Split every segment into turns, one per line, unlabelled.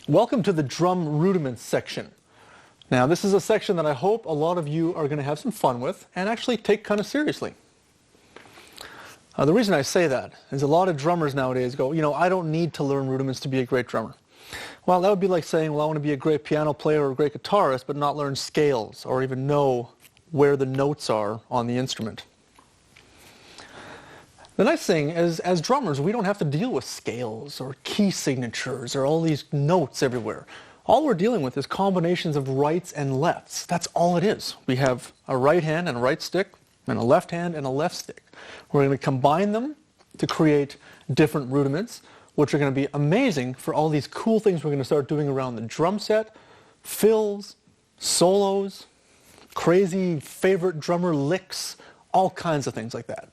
Welcome to the Drum Rudiments section. Now this is a section that I hope a lot of you are going to have some fun with and actually take kind of seriously. The reason I say that is a lot of drummers nowadays go, I don't need to learn rudiments to be a great drummer. Well, that would be like saying, well, I want to be a great piano player or a great guitarist, but not learn scales or even know where the notes are on the instrument. The nice thing is, as drummers, we don't have to deal with scales or key signatures or all these notes everywhere. All we're dealing with is combinations of rights and lefts. That's all it is. We have a right hand and a right stick, and a left hand and a left stick. We're going to combine them to create different rudiments, which are going to be amazing for all these cool things we're going to start doing around the drum set, fills, solos, crazy favorite drummer licks, all kinds of things like that.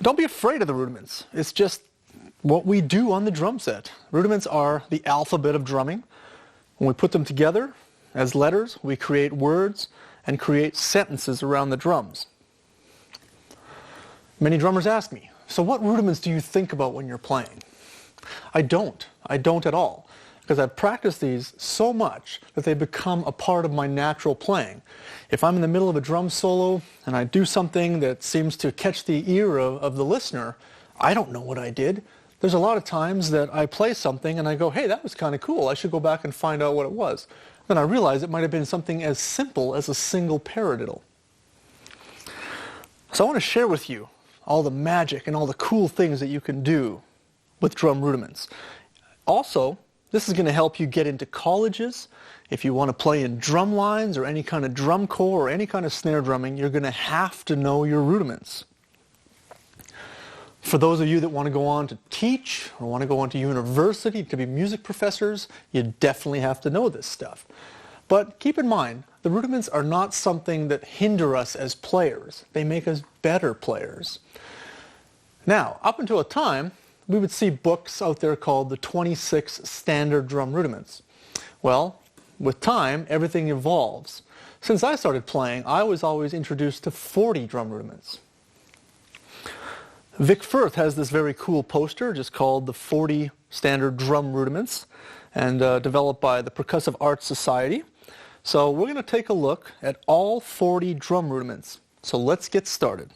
Don't be afraid of the rudiments. It's just what we do on the drum set. Rudiments are the alphabet of drumming. When we put them together as letters, we create words and create sentences around the drums. Many drummers ask me, so what rudiments do you think about when you're playing? I don't at all, because I've practiced these so much that they become a part of my natural playing. If I'm in the middle of a drum solo and I do something that seems to catch the ear of the listener, I don't know what I did. There's a lot of times that I play something and I go, hey, that was kind of cool. I should go back and find out what it was. Then I realize it might have been something as simple as a single paradiddle. So I want to share with you all the magic and all the cool things that you can do with drum rudiments. Also, this is going to help you get into colleges. If you want to play in drum lines or any kind of drum corps or any kind of snare drumming, you're going to have to know your rudiments. For those of you that want to go on to teach or want to go on to university to be music professors, you definitely have to know this stuff. But keep in mind, the rudiments are not something that hinder us as players. They make us better players. Now, up until a time, we would see books out there called the 26 Standard Drum Rudiments. Well, with time, everything evolves. Since I started playing, I was always introduced to 40 drum rudiments. Vic Firth has this very cool poster just called the 40 Standard Drum Rudiments, and developed by the Percussive Arts Society. So we're going to take a look at all 40 drum rudiments. So let's get started.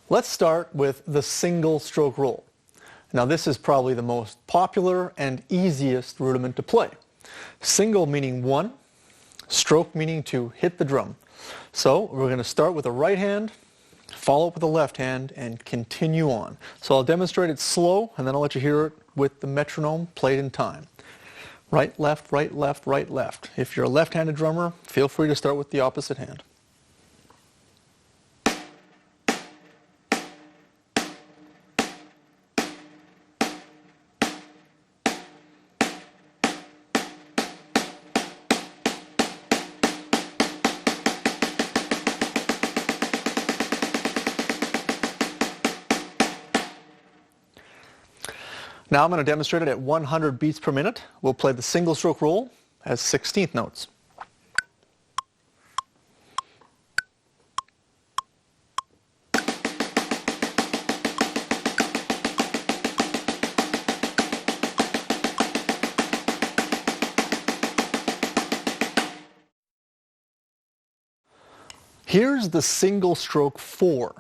Let's start with the single stroke roll. Now this is probably the most popular and easiest rudiment to play. Single meaning one, stroke meaning to hit the drum. So we're going to start with the right hand, follow up with the left hand, and continue on. So I'll demonstrate it slow, and then I'll let you hear it with the metronome played in time. Right, left, right, left, right, left. If you're a left-handed drummer, feel free to start with the opposite hand. Now I'm going to demonstrate it at 100 beats per minute. We'll play the single stroke roll as 16th notes. Here's the single stroke 4.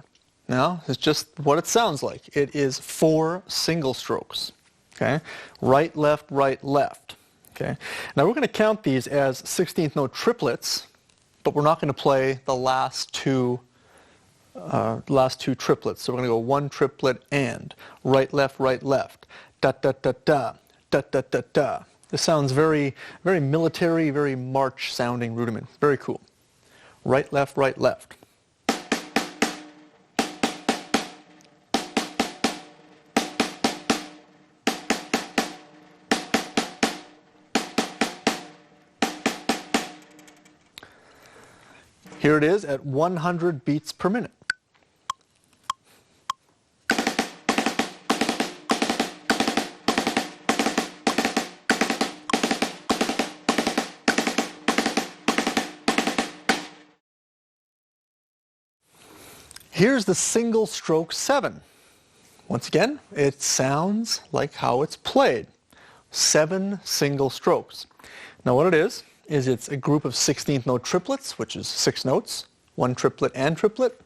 Now, it's just what it sounds like. It is 4 single strokes. Okay? Right, left, right, left. Okay? Now we're going to count these as 16th note triplets, but we're not going to play the last two triplets. So we're going to go one triplet and right, left, da da da da, da da da da. This sounds very, very military, very march sounding rudiment. Very cool. Right, left, right, left. Here it is at 100 beats per minute. Here's the single stroke 7. Once again, it sounds like how it's played. 7 single strokes. Now what it is it's a group of 16th note triplets, which is 6 notes, 1 triplet and triplet,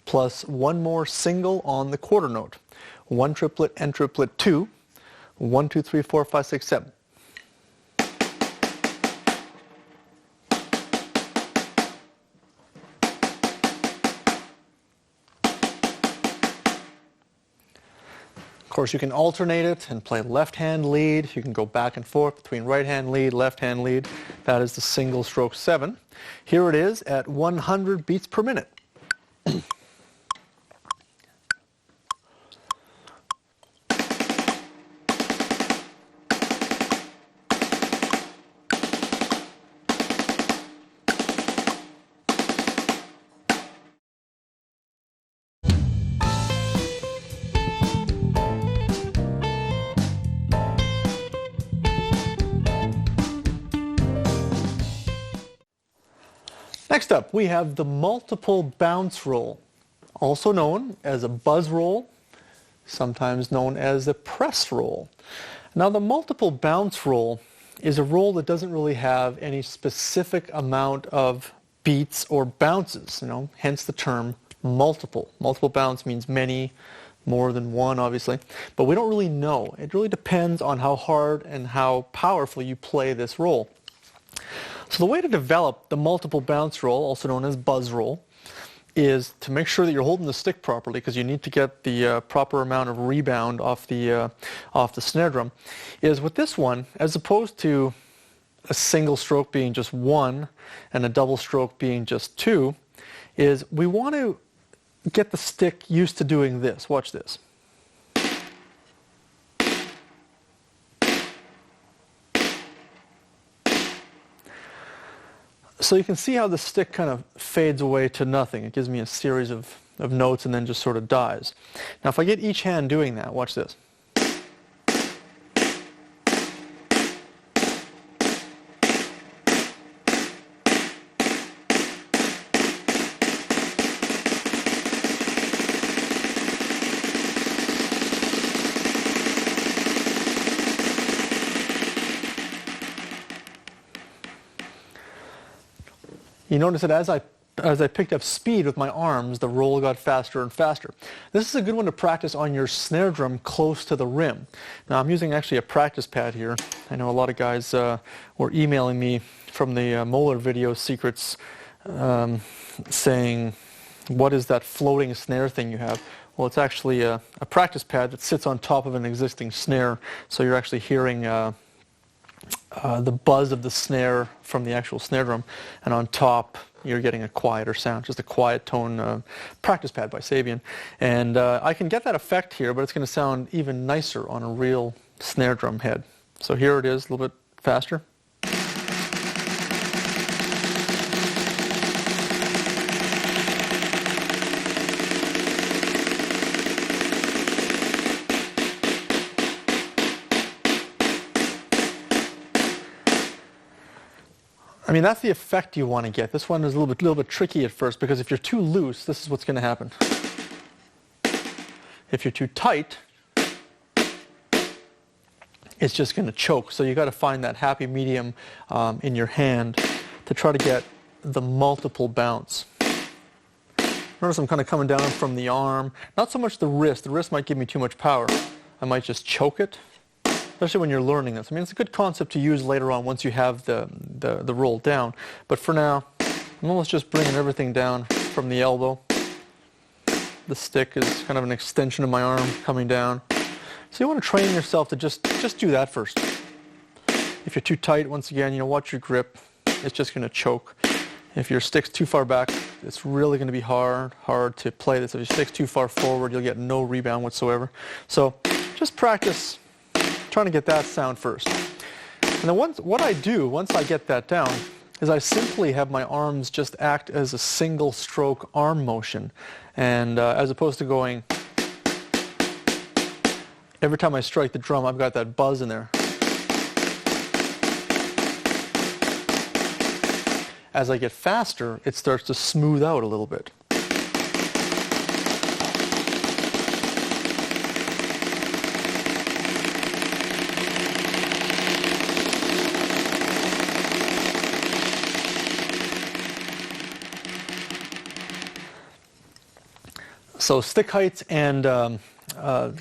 plus 1 more single on the quarter note. 1 triplet and triplet 2, 1, 2, 3, 4, 5, 6, 7. Of course, you can alternate it and play left-hand lead. You can go back and forth between right-hand lead, left-hand lead. That is the single stroke 7. Here it is at 100 beats per minute. Next up, we have the multiple bounce roll, also known as a buzz roll, sometimes known as a press roll. Now, the multiple bounce roll is a roll that doesn't really have any specific amount of beats or bounces, hence the term multiple. Multiple bounce means many, more than one, obviously, but we don't really know. It really depends on how hard and how powerful you play this roll. So the way to develop the multiple bounce roll, also known as buzz roll, is to make sure that you're holding the stick properly, because you need to get the proper amount of rebound off the snare drum. Is with this one, as opposed to a single stroke being just 1 and a double stroke being just 2, is we want to get the stick used to doing this. Watch this. So you can see how the stick kind of fades away to nothing. It gives me a series of notes and then just sort of dies. Now if I get each hand doing that, watch this. You notice that as I picked up speed with my arms, the roll got faster and faster. This is a good one to practice on your snare drum close to the rim. Now I'm using actually a practice pad here. I know a lot of guys were emailing me from the Molar video secrets saying, what is that floating snare thing you have? Well, it's actually a practice pad that sits on top of an existing snare, so you're actually hearing the buzz of the snare from the actual snare drum, and on top you're getting a quieter sound, just a quiet tone practice pad by Sabian. And I can get that effect here, but it's going to sound even nicer on a real snare drum head. So here it is, a little bit faster. I mean, that's the effect you want to get. This one is a little bit tricky at first, because if you're too loose, this is what's going to happen. If you're too tight, it's just going to choke. So you got to find that happy medium in your hand to try to get the multiple bounce. Notice I'm kind of coming down from the arm. Not so much the wrist. The wrist might give me too much power. I might just choke it, especially when you're learning this. I mean, it's a good concept to use later on once you have the roll down. But for now, I'm almost just bringing everything down from the elbow. The stick is kind of an extension of my arm coming down. So you want to train yourself to just do that first. If you're too tight, once again, watch your grip. It's just going to choke. If your stick's too far back, it's really going to be hard to play this. If your stick's too far forward, you'll get no rebound whatsoever. So just practice trying to get that sound first. And then what I do once I get that down is I simply have my arms just act as a single stroke arm motion. And as opposed to going, every time I strike the drum, I've got that buzz in there. As I get faster, it starts to smooth out a little bit. So stick heights and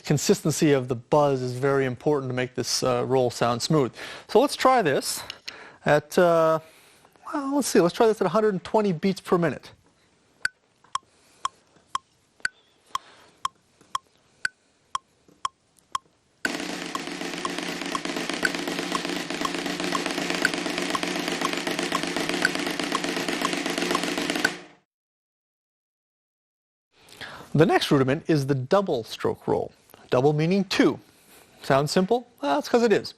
consistency of the buzz is very important to make this roll sound smooth. So let's try this at, well, let's see, let's try this at 120 beats per minute. The next rudiment is the double stroke roll. Double meaning two. Sounds simple? Well, that's because it is.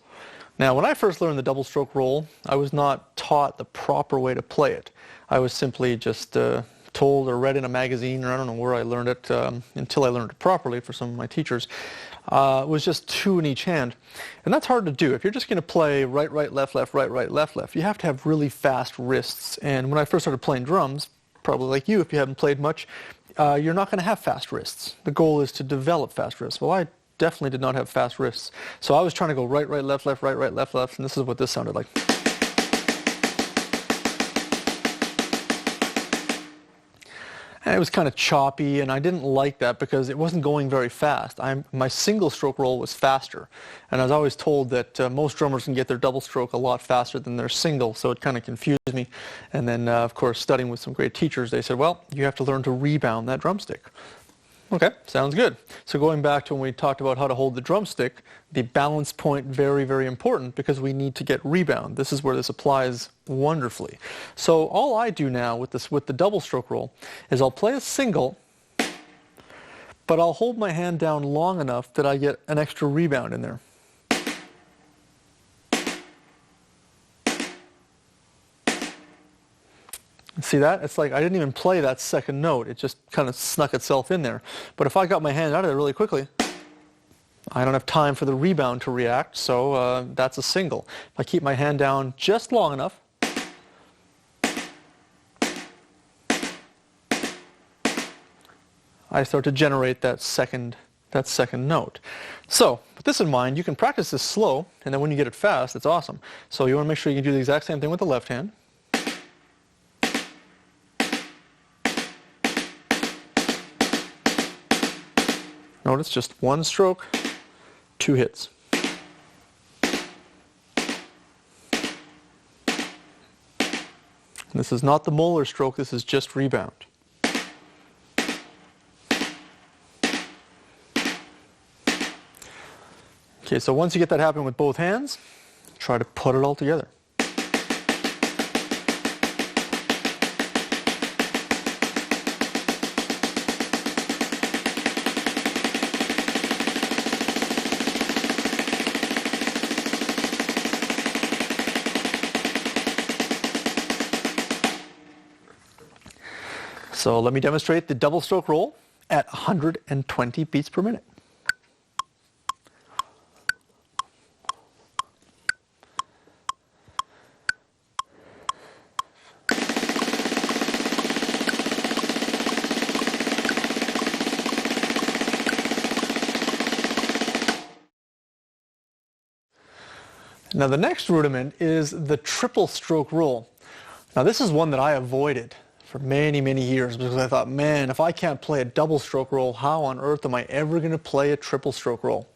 Now, when I first learned the double stroke roll, I was not taught the proper way to play it. I was simply just told or read in a magazine, or I don't know where I learned it, until I learned it properly for some of my teachers. It was just two in each hand. And that's hard to do. If you're just going to play right, right, left, left, right, right, left, left, you have to have really fast wrists. And when I first started playing drums, probably like you if you haven't played much, you're not going to have fast wrists. The goal is to develop fast wrists. Well, I definitely did not have fast wrists. So I was trying to go right, right, left, left, right, right, left, left, and this is what this sounded like. And it was kind of choppy, and I didn't like that because it wasn't going very fast. My single stroke roll was faster, and I was always told that most drummers can get their double stroke a lot faster than their single, so it kind of confused me. And then, of course, studying with some great teachers, they said, well, you have to learn to rebound that drumstick. Okay, sounds good. So going back to when we talked about how to hold the drumstick, the balance point, very, very important because we need to get rebound. This is where this applies wonderfully. So all I do now with the double stroke roll is I'll play a single, but I'll hold my hand down long enough that I get an extra rebound in there. See that? It's like I didn't even play that second note. It just kind of snuck itself in there. But if I got my hand out of there really quickly, I don't have time for the rebound to react, so that's a single. If I keep my hand down just long enough, I start to generate that second note. So, with this in mind, you can practice this slow, and then when you get it fast, it's awesome. So you want to make sure you can do the exact same thing with the left hand. Notice just one stroke, two hits. This is not the molar stroke, this is just rebound. Okay, so once you get that happening with both hands, try to put it all together. So let me demonstrate the double stroke roll at 120 beats per minute. Now the next rudiment is the triple stroke roll. Now this is one that I avoided for many, many years because I thought, man, if I can't play a double stroke roll, how on earth am I ever going to play a triple stroke roll?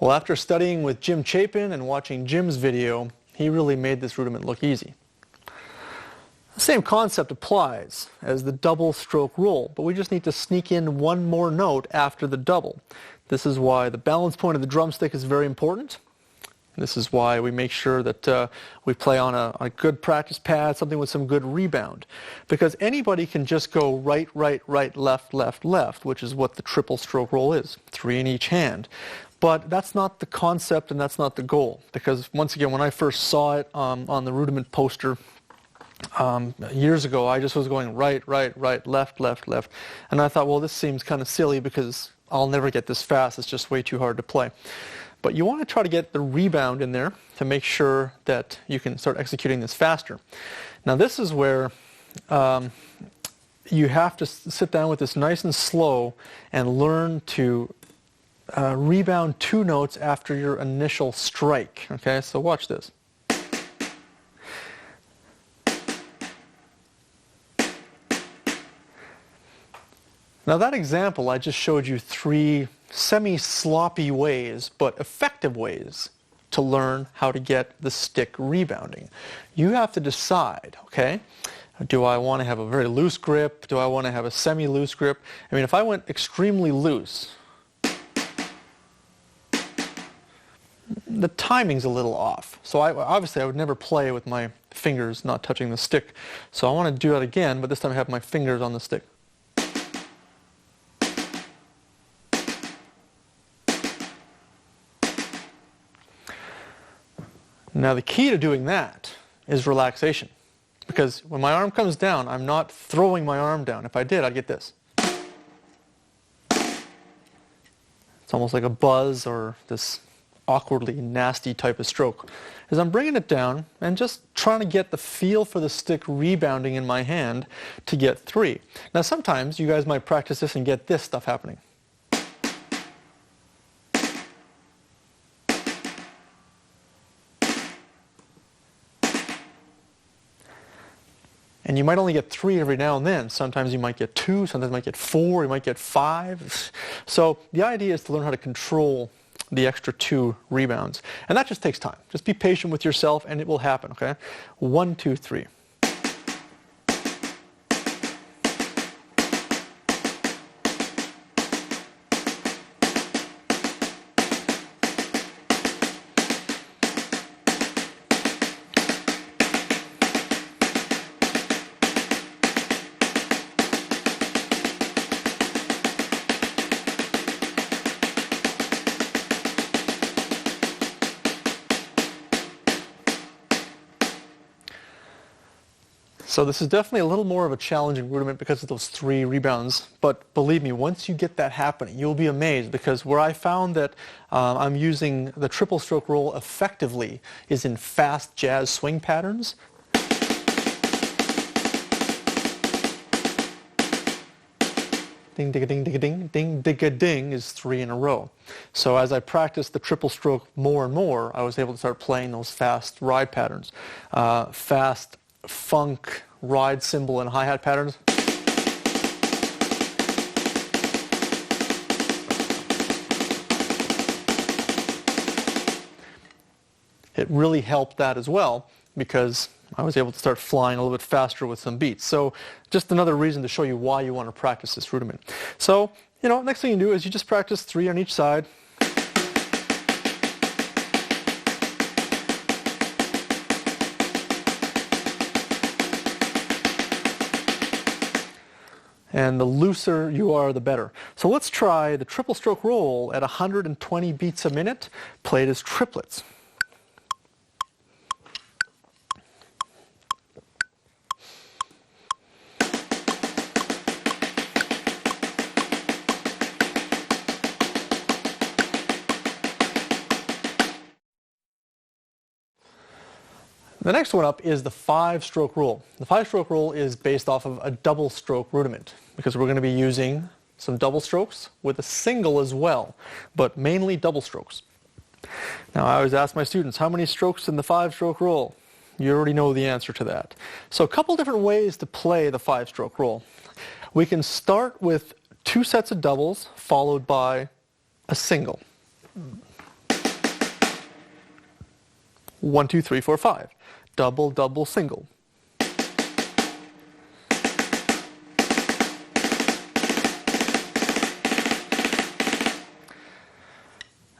Well, after studying with Jim Chapin and watching Jim's video, he really made this rudiment look easy. The same concept applies as the double stroke roll, but we just need to sneak in one more note after the double. This is why the balance point of the drumstick is very important. This is why we make sure that we play on a good practice pad, something with some good rebound. Because anybody can just go right, right, right, left, left, left, which is what the triple stroke roll is, 3 in each hand. But that's not the concept and that's not the goal. Because once again, when I first saw it on the rudiment poster years ago, I just was going right, right, right, left, left, left. And I thought, well, this seems kind of silly because I'll never get this fast. It's just way too hard to play. But you want to try to get the rebound in there to make sure that you can start executing this faster. Now this is where you have to sit down with this nice and slow and learn to rebound 2 notes after your initial strike. Okay, so watch this. Now that example, I just showed you 3 semi-sloppy ways, but effective ways to learn how to get the stick rebounding. You have to decide, okay? Do I want to have a very loose grip? Do I want to have a semi-loose grip? I mean, if I went extremely loose, the timing's a little off. So obviously I would never play with my fingers not touching the stick. So I want to do that again, but this time I have my fingers on the stick. Now the key to doing that is relaxation. Because when my arm comes down, I'm not throwing my arm down. If I did, I'd get this. It's almost like a buzz or this awkwardly nasty type of stroke. As I'm bringing it down and just trying to get the feel for the stick rebounding in my hand to get 3. Now sometimes you guys might practice this and get this stuff happening. And you might only get 3 every now and then. Sometimes you might get 2, sometimes you might get 4, you might get 5. So the idea is to learn how to control the extra 2 rebounds. And that just takes time. Just be patient with yourself and it will happen, okay? 1, 2, 3. So this is definitely a little more of a challenging rudiment because of those 3 rebounds. But believe me, once you get that happening, you'll be amazed, because where I found that I'm using the triple stroke roll effectively is in fast jazz swing patterns. Ding, dig, ding, dig, ding, ding, dig, ding is 3 in a row. So as I practiced the triple stroke more and more, I was able to start playing those fast ride patterns. Fast funk ride cymbal and hi-hat patterns. It really helped that as well, because I was able to start flying a little bit faster with some beats. So just another reason to show you why you want to practice this rudiment. So, next thing you do is you just practice 3 on each side. And the looser you are, the better. So let's try the triple stroke roll at 120 beats a minute, played as triplets. The next one up is the 5-stroke roll. The 5-stroke roll is based off of a double stroke rudiment, because we're going to be using some double strokes with a single as well, but mainly double strokes. Now I always ask my students, how many strokes in the 5-stroke roll? You already know the answer to that. So a couple different ways to play the 5-stroke roll. We can start with 2 sets of doubles followed by a single. 1, 2, 3, 4, 5. Double, double, single.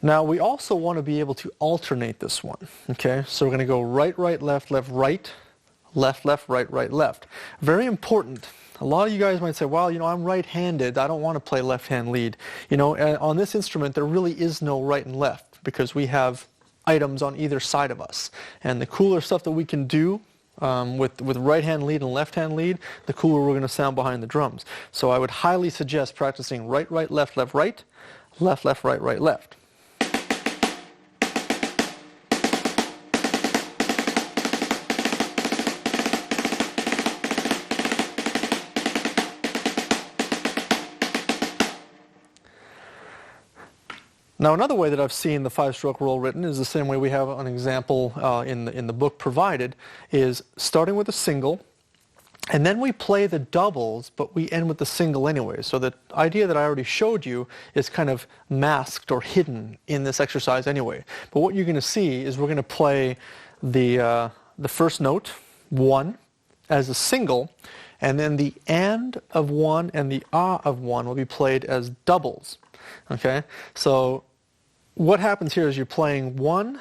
Now we also want to be able to alternate this one, okay? So we're going to go right, right, left, left, right, left, left, right, right, left. Very important. A lot of you guys might say, well, I'm right-handed, I don't want to play left-hand lead. On this instrument there really is no right and left, because we have items on either side of us. And the cooler stuff that we can do with right-hand lead and left-hand lead, the cooler we're going to sound behind the drums. So I would highly suggest practicing right, right, left, left, right, left, left, right, right, left. Now another way that I've seen the 5-stroke roll written is the same way we have an example in the book provided, is starting with a single And then we play the doubles, but we end with the single anyway. So the idea that I already showed you is kind of masked or hidden in this exercise anyway. But what you're going to see is we're going to play the first note, 1, as a single, and then the and of 1 and the ah of 1 will be played as doubles. Okay? So what happens here is you're playing 1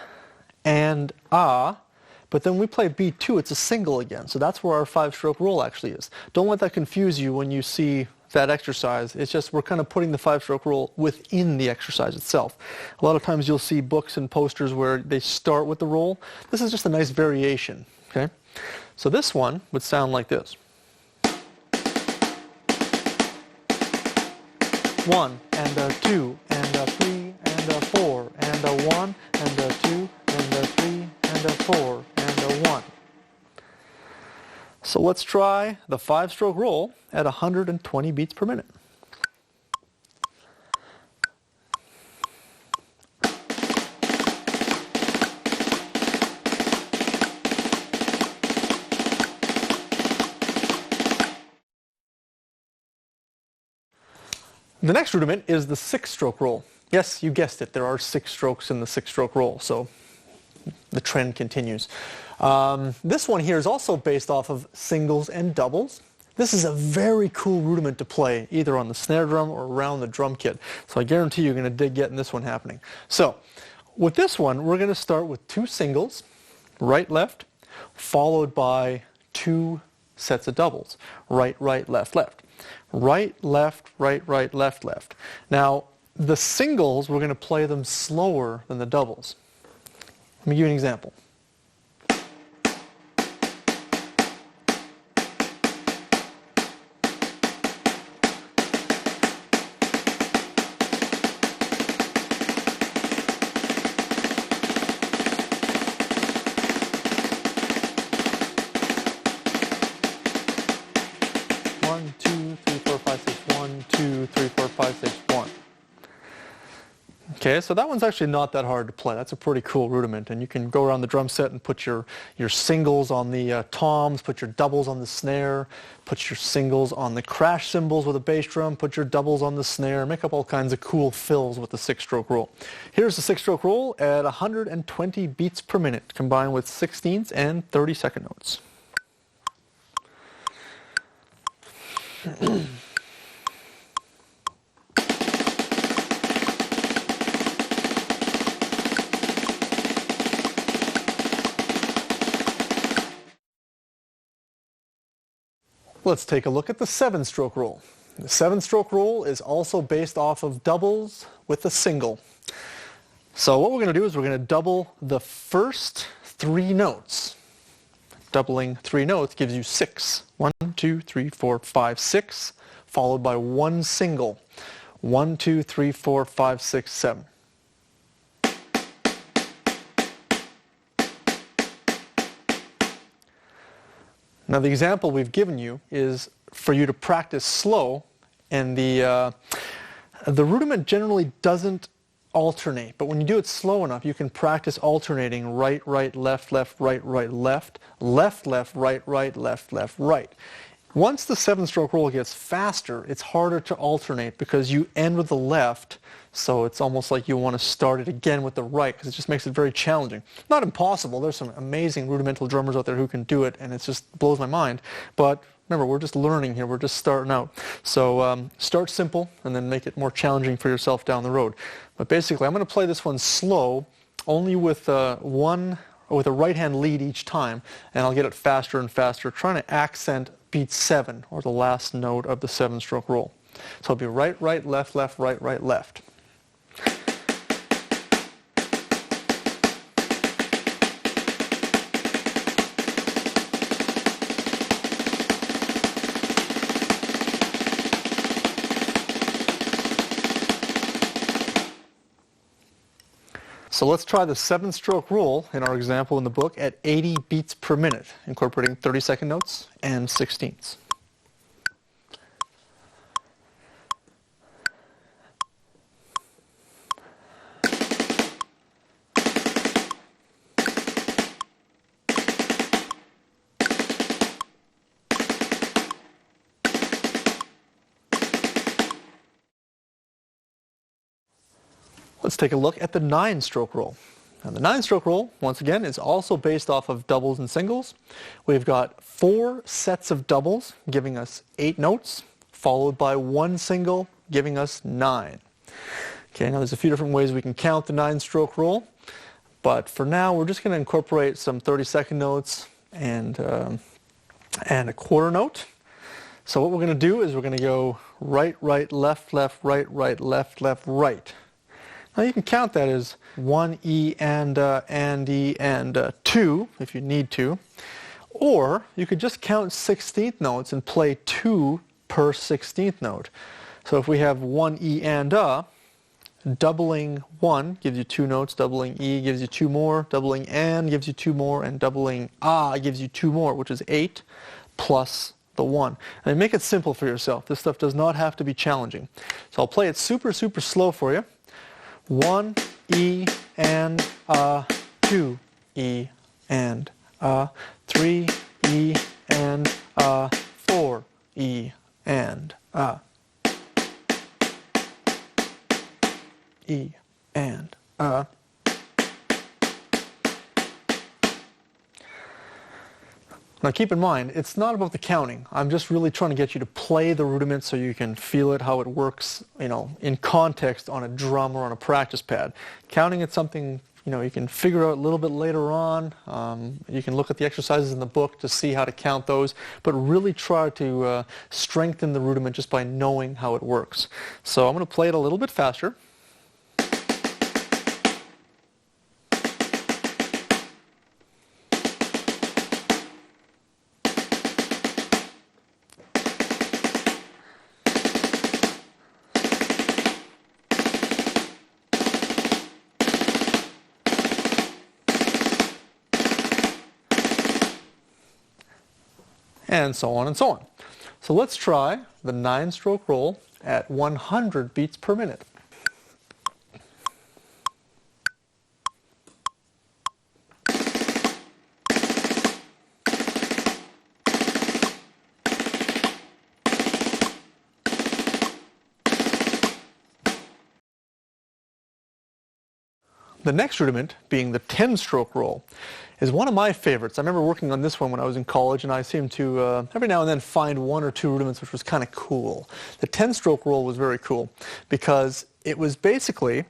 and ah, but then we play B2, it's a single again. So that's where our 5-stroke roll actually is. Don't let that confuse you when you see that exercise. It's just we're kind of putting the 5-stroke roll within the exercise itself. A lot of times you'll see books and posters where they start with the roll. This is just a nice variation. Okay? So this one would sound like this. 1 and 2 and 3 and 4 and 1 and 2 and 3 and 4 and 1. So let's try the 5-stroke roll at 120 beats per minute. The next rudiment is the 6-stroke roll. Yes, you guessed it, there are 6 strokes in the 6-stroke roll, so the trend continues. This one here is also based off of singles and doubles. This is a very cool rudiment to play, either on the snare drum or around the drum kit. So I guarantee you're going to dig getting this one happening. So with this one, we're going to start with 2 singles, right, left, followed by 2 sets of doubles, right, right, left, left. Right, left, right, right, left, left. Now, the singles, we're going to play them slower than the doubles. Let me give you an example. Okay, so that one's actually not that hard to play. That's a pretty cool rudiment, and you can go around the drum set and put your singles on the toms, put your doubles on the snare, put your singles on the crash cymbals with a bass drum, put your doubles on the snare, make up all kinds of cool fills with the 6-stroke roll. Here's the 6-stroke roll at 120 beats per minute, combined with 16ths and 32nd notes. Let's take a look at the 7-stroke roll. The 7-stroke roll is also based off of doubles with a single. So what we're going to do is we're going to double the first 3 notes. Doubling 3 notes gives you 6. 1, 2, 3, 4, 5, 6, followed by 1 single. 1, 2, 3, 4, 5, 6, 7. Now the example we've given you is for you to practice slow, and the rudiment generally doesn't alternate, but when you do it slow enough, you can practice alternating right, right, left, left, right, right, left, left, left, right, right, left, left, right. Once the 7-stroke roll gets faster, it's harder to alternate because you end with the left, so it's almost like you want to start it again with the right because it just makes it very challenging. Not impossible. There's some amazing rudimental drummers out there who can do it, and it just blows my mind. But remember, we're just learning here. We're just starting out. So start simple and then make it more challenging for yourself down the road. But basically, I'm going to play this one slow, only with a right-hand lead each time, and I'll get it faster and faster, trying to accent beat 7, or the last note of the 7-stroke roll. So it'll be right, right, left, left, right, right, left. So let's try the 7-stroke roll in our example in the book at 80 beats per minute, incorporating 32nd notes and 16ths. Let's take a look at the 9-stroke roll. Now the 9-stroke roll, once again, is also based off of doubles and singles. We've got 4 sets of doubles giving us 8 notes, followed by 1 single giving us 9. Okay, now there's a few different ways we can count the 9-stroke roll, but for now we're just going to incorporate some 32nd notes and a quarter note. So what we're going to do is we're going to go right, right, left, left, right, right, left, left, right. Now you can count that as 1 E and E and 2 if you need to, or you could just count 16th notes and play 2 per 16th note. So if we have 1 E and doubling 1 gives you 2 notes, doubling E gives you 2 more, doubling and gives you 2 more, and doubling gives you 2 more, which is 8 plus the 1. And make it simple for yourself. This stuff does not have to be challenging. So I'll play it super, super slow for you. 1 E and 2 E and 3 E and 4 E and E and Now keep in mind, it's not about the counting. I'm just really trying to get you to play the rudiments so you can feel it, how it works, in context on a drum or on a practice pad. Counting is something, you can figure out a little bit later on. You can look at the exercises in the book to see how to count those, but really try to strengthen the rudiment just by knowing how it works. So I'm going to play it a little bit faster. And so on and so on. So let's try the 9-stroke roll at 100 beats per minute. The next rudiment, being the 10-stroke roll, is one of my favorites. I remember working on this one when I was in college, and I seemed to every now and then find 1 or 2 rudiments which was kind of cool. The 10-stroke roll was very cool because it was basically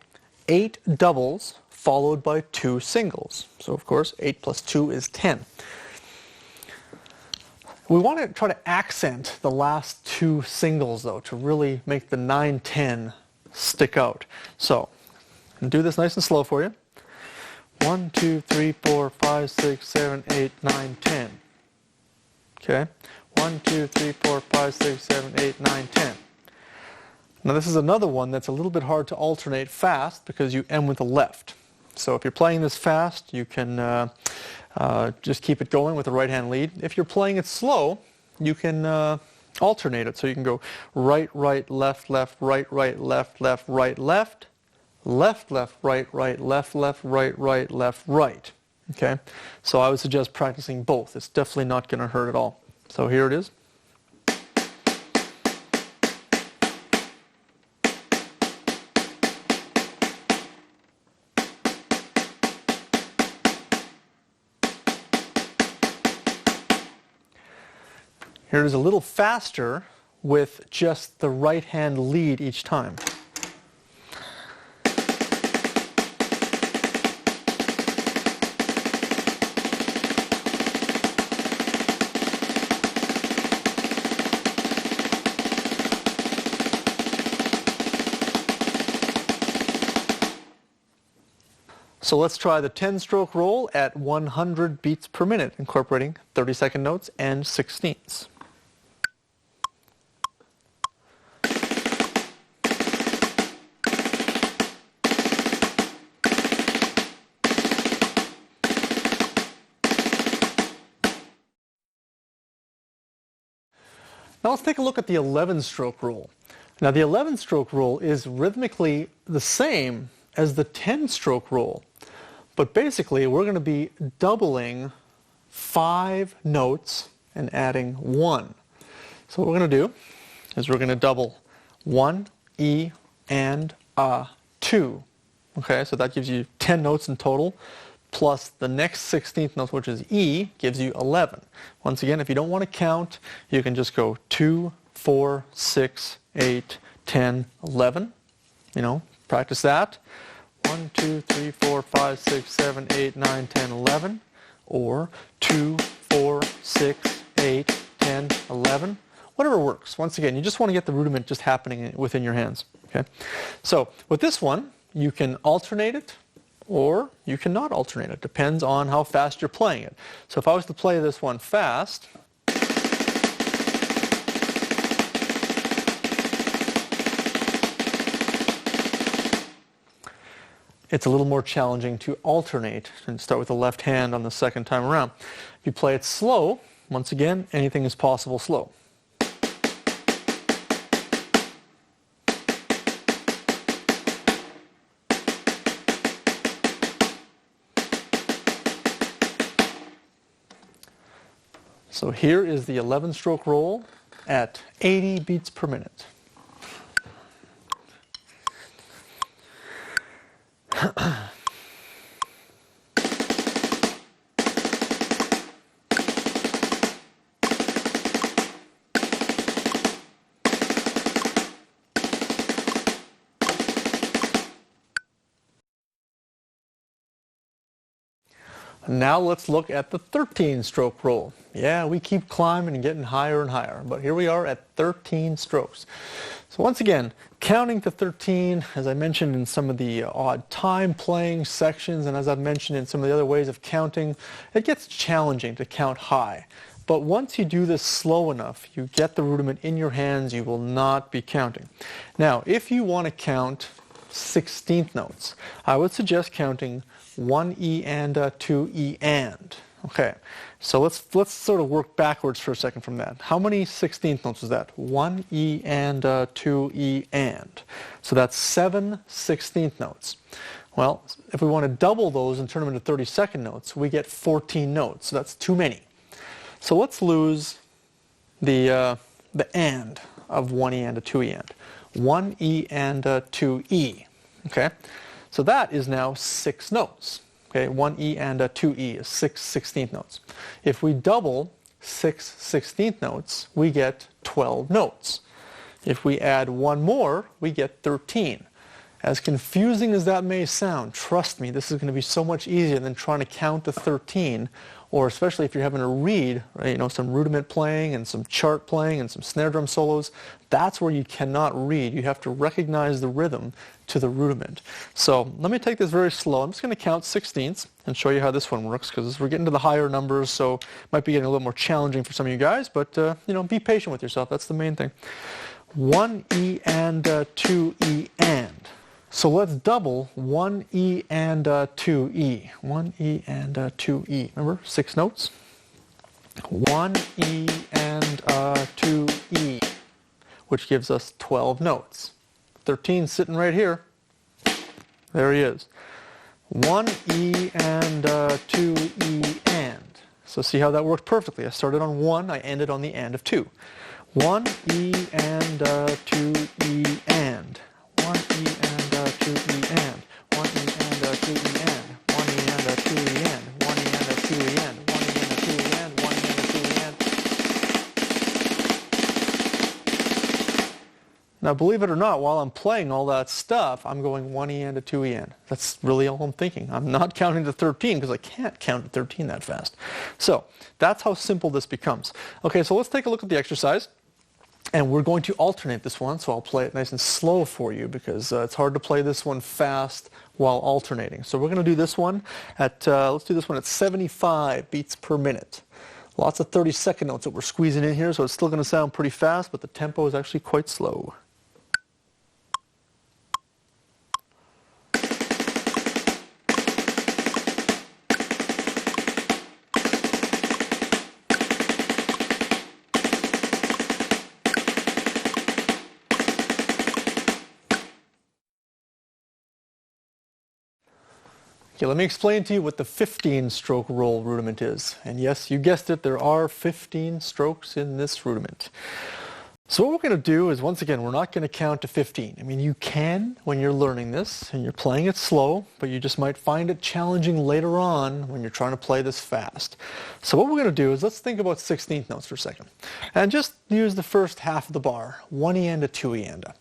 8 doubles followed by 2 singles. So of course 8 plus 2 is 10. We want to try to accent the last 2 singles though to really make the 9-10 stick out. So and do this nice and slow for you. 1, 2, 3, 4, 5, 6, 7, 8, 9, 10. Okay? 1, 2, 3, 4, 5, 6, 7, 8, 9, 10. Now this is another one that's a little bit hard to alternate fast because you end with the left. So if you're playing this fast, you can just keep it going with the right hand lead. If you're playing it slow, you can alternate it. So you can go right, right, left, left, right, right, left, left, right, left. Left, left, right, right, left, left, right, right, left, right. Okay? So I would suggest practicing both. It's definitely not going to hurt at all. So here it is. Here it is a little faster with just the right hand lead each time. So let's try the 10-stroke roll at 100 beats per minute, incorporating 32nd notes and 16ths. Now let's take a look at the 11-stroke roll. Now the 11-stroke roll is rhythmically the same as the 10-stroke roll. But basically, we're going to be doubling 5 notes and adding 1. So what we're going to do is we're going to double 1 E and 2 Okay, so that gives you 10 notes in total, plus the next 16th note, which is E, gives you 11. Once again, if you don't want to count, you can just go 2, 4, 6, 8, 10, 11. You know, practice that. 1, 2, 3, 4, 5, 6, 7, 8, 9, 10, 11. Or 2, 4, 6, 8, 10, 11. Whatever works. Once again, you just want to get the rudiment just happening within your hands. Okay. So with this one, you can alternate it or you cannot alternate it. Depends on how fast you're playing it. So if I was to play this one fast, it's a little more challenging to alternate and start with the left hand on the second time around. If you play it slow, once again, anything is possible slow. So here is the 11-stroke roll at 80 beats per minute. Now let's look at the 13-stroke roll. Yeah, we keep climbing and getting higher and higher, but here we are at 13 strokes. So once again, counting to 13, as I mentioned in some of the odd time playing sections, and as I've mentioned in some of the other ways of counting, it gets challenging to count high. But once you do this slow enough, you get the rudiment in your hands, you will not be counting. Now, if you want to count 16th notes, I would suggest counting 1 E and 2 E and. Okay, so let's sort of work backwards for a second from that. How many 16th notes is that? 1 E and 2 E and. So that's 7 16th notes. Well, if we want to double those and turn them into 32nd notes, we get 14 notes. So that's too many. So let's lose the and of 1 E and 2 E and. 1 E and 2 E. Okay, so that is now 6 notes. Okay, 1 E and 2 E is 6 16th notes. If we double 6 16th notes, we get 12 notes. If we add one more, we get 13. As confusing as that may sound, trust me, this is going to be so much easier than trying to count to 13, or especially if you're having to read, right, you know, some rudiment playing and some chart playing and some snare drum solos. That's where you cannot read. You have to recognize the rhythm to the rudiment. So let me take this very slow. I'm just going to count 16ths and show you how this one works, because we're getting to the higher numbers, so it might be getting a little more challenging for some of you guys, but you know, be patient with yourself. That's the main thing. 1 E and 2 E and. So let's double 1 E and 2 E. 1 E and 2 E. Remember, 6 notes. 1 E and 2 E, which gives us 12 notes. 13 sitting right here. There he is. 1 E and 2 E and. So see how that worked perfectly. I started on 1, I ended on the and of 2. 1 E and 2 E and. 1 E and 2 E and. 1 E and 2 E and. 1 E and 2 E and. 1 E and 2 E and. 1 E and 2 E and. 1 E and 2 E and. Now, believe it or not, while I'm playing all that stuff, I'm going 1 E and 2 E and. That's really all I'm thinking. I'm not counting to 13 because I can't count to 13 that fast. So that's how simple this becomes. Okay, so let's take a look at the exercise. And we're going to alternate this one, so I'll play it nice and slow for you, because it's hard to play this one fast while alternating. So we're going to do this one at, let's do this one at 75 beats per minute. Lots of 30-second notes that we're squeezing in here, so it's still going to sound pretty fast, but the tempo is actually quite slow. Okay, let me explain to you what the 15-stroke roll rudiment is. And yes, you guessed it, there are 15 strokes in this rudiment. So what we're going to do is, once again, we're not going to count to 15. I mean, you can when you're learning this and you're playing it slow, but you just might find it challenging later on when you're trying to play this fast. So what we're going to do is, let's think about 16th notes for a second. And just use the first half of the bar, 1-E-anda, 2-E-anda.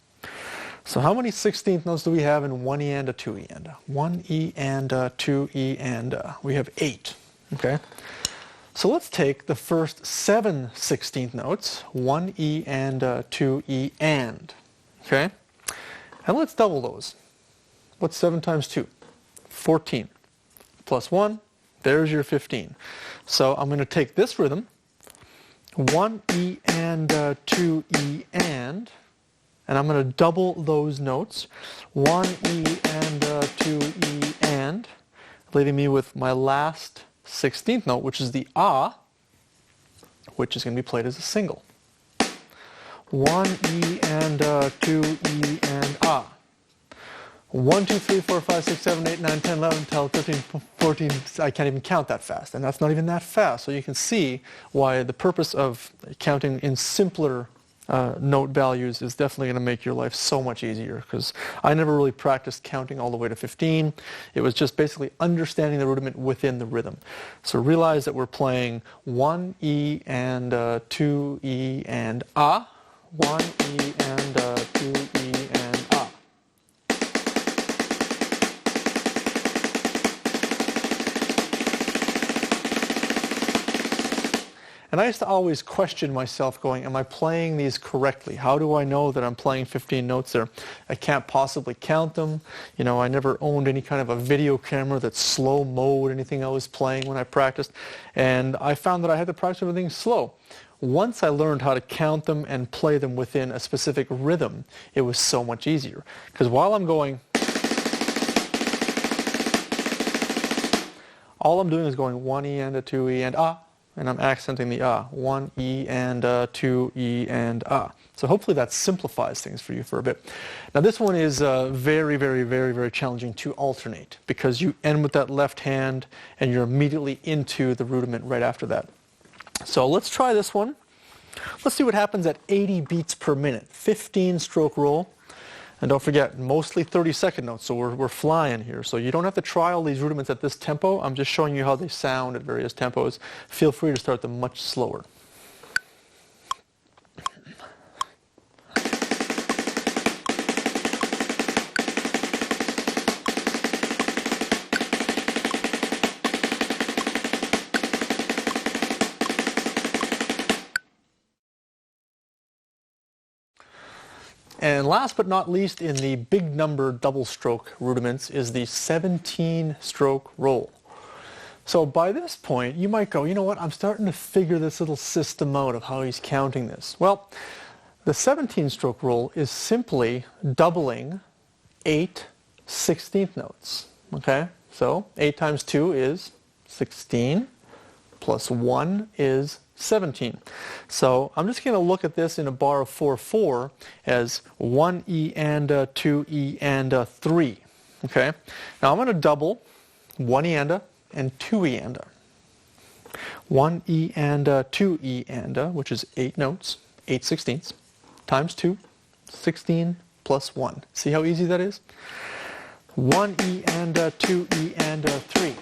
So how many 16th notes do we have in 1-E-anda, 2-E-anda? 1-E-anda, 2-E-anda. We have 8, okay? So let's take the first 7 16th notes, 1-E-anda, 2-E-and, okay? And let's double those. What's 7 times 2? 14. Plus 1, there's your 15. So I'm going to take this rhythm, 1-E-anda, 2-E-and, and I'm going to double those notes, 1-E-anda, 2-E-and, leaving me with my last 16th note, which is the ah, which is going to be played as a single. 1-E-anda, 2-E-and ah. 1, 2, 3, 4, 5, 6, 7, 8, 9, 10, 11, 12, 13, 14, I can't even count that fast, and that's not even that fast. So you can see why the purpose of counting in simpler note values is definitely going to make your life so much easier, because I never really practiced counting all the way to 15. It was just basically understanding the rudiment within the rhythm. So realize that we're playing 1-E and 2-E and ah, 1-E and 2-E and ah. And I used to always question myself going, am I playing these correctly? How do I know that I'm playing 15 notes there? I can't possibly count them. You know, I never owned any kind of a video camera that slow-moed anything I was playing when I practiced. And I found that I had to practice everything slow. Once I learned how to count them and play them within a specific rhythm, it was so much easier. Because while I'm going, all I'm doing is going 1-E and 2-E and ah. And I'm accenting the ah, 1-E and 2-E and ah. So hopefully that simplifies things for you for a bit. Now this one is very, very, very, very challenging to alternate, because you end with that left hand and you're immediately into the rudiment right after that. So let's try this one. Let's see what happens at 80 beats per minute, 15 stroke roll. And don't forget, mostly 30-second notes, so we're flying here. So you don't have to try all these rudiments at this tempo. I'm just showing you how they sound at various tempos. Feel free to start them much slower. And last but not least in the big number double stroke rudiments is the 17 stroke roll. So by this point you might go, you know what, I'm starting to figure this little system out of how he's counting this. Well, the 17 stroke roll is simply doubling 8 16th notes. Okay, so 8 times 2 is 16, plus 1 is 17. So I'm just going to look at this in a bar of 4/4 as 1-E and 2-E and 3. Okay. Now I'm going to double 1-E and 2-E and 1-E and 2-E and, which is 8 notes, 8 16ths, times 2, 16 plus 1. See how easy that is? 1-E and 2-E and 3.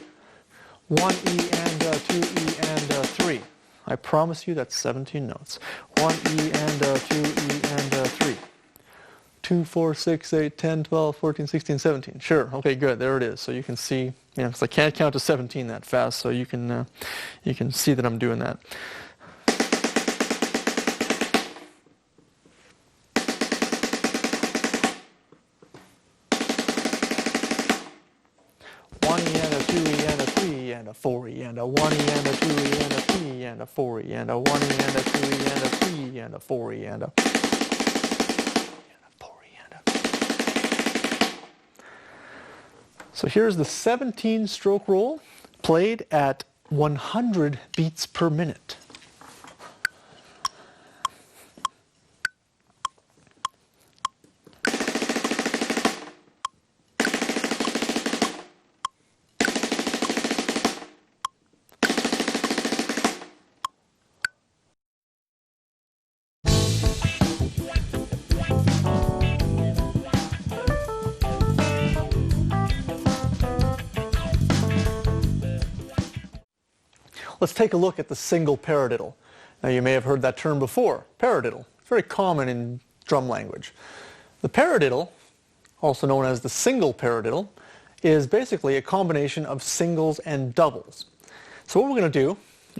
1-E and 2-E and 3. I promise you that's 17 notes. 1-E and 2-E and 3. 2, 4, 6, 8, 10, 12, 14, 16, 17. Sure, okay, good, there it is. So you can see, you know, because I can't count to 17 that fast, so you can see that I'm doing that. And a 4-E and a 1-E and a 2-E and a 3 and a 4-E and a 1-E and a 2-E and a 3 and a 4-E and a 4-E and a. So here's the 17 stroke roll played at 100 beats per minute. Let's take a look at the single paradiddle. Now you may have heard that term before, paradiddle. It's very common in drum language. The paradiddle, also known as the single paradiddle, is basically a combination of singles and doubles. So what we're going to do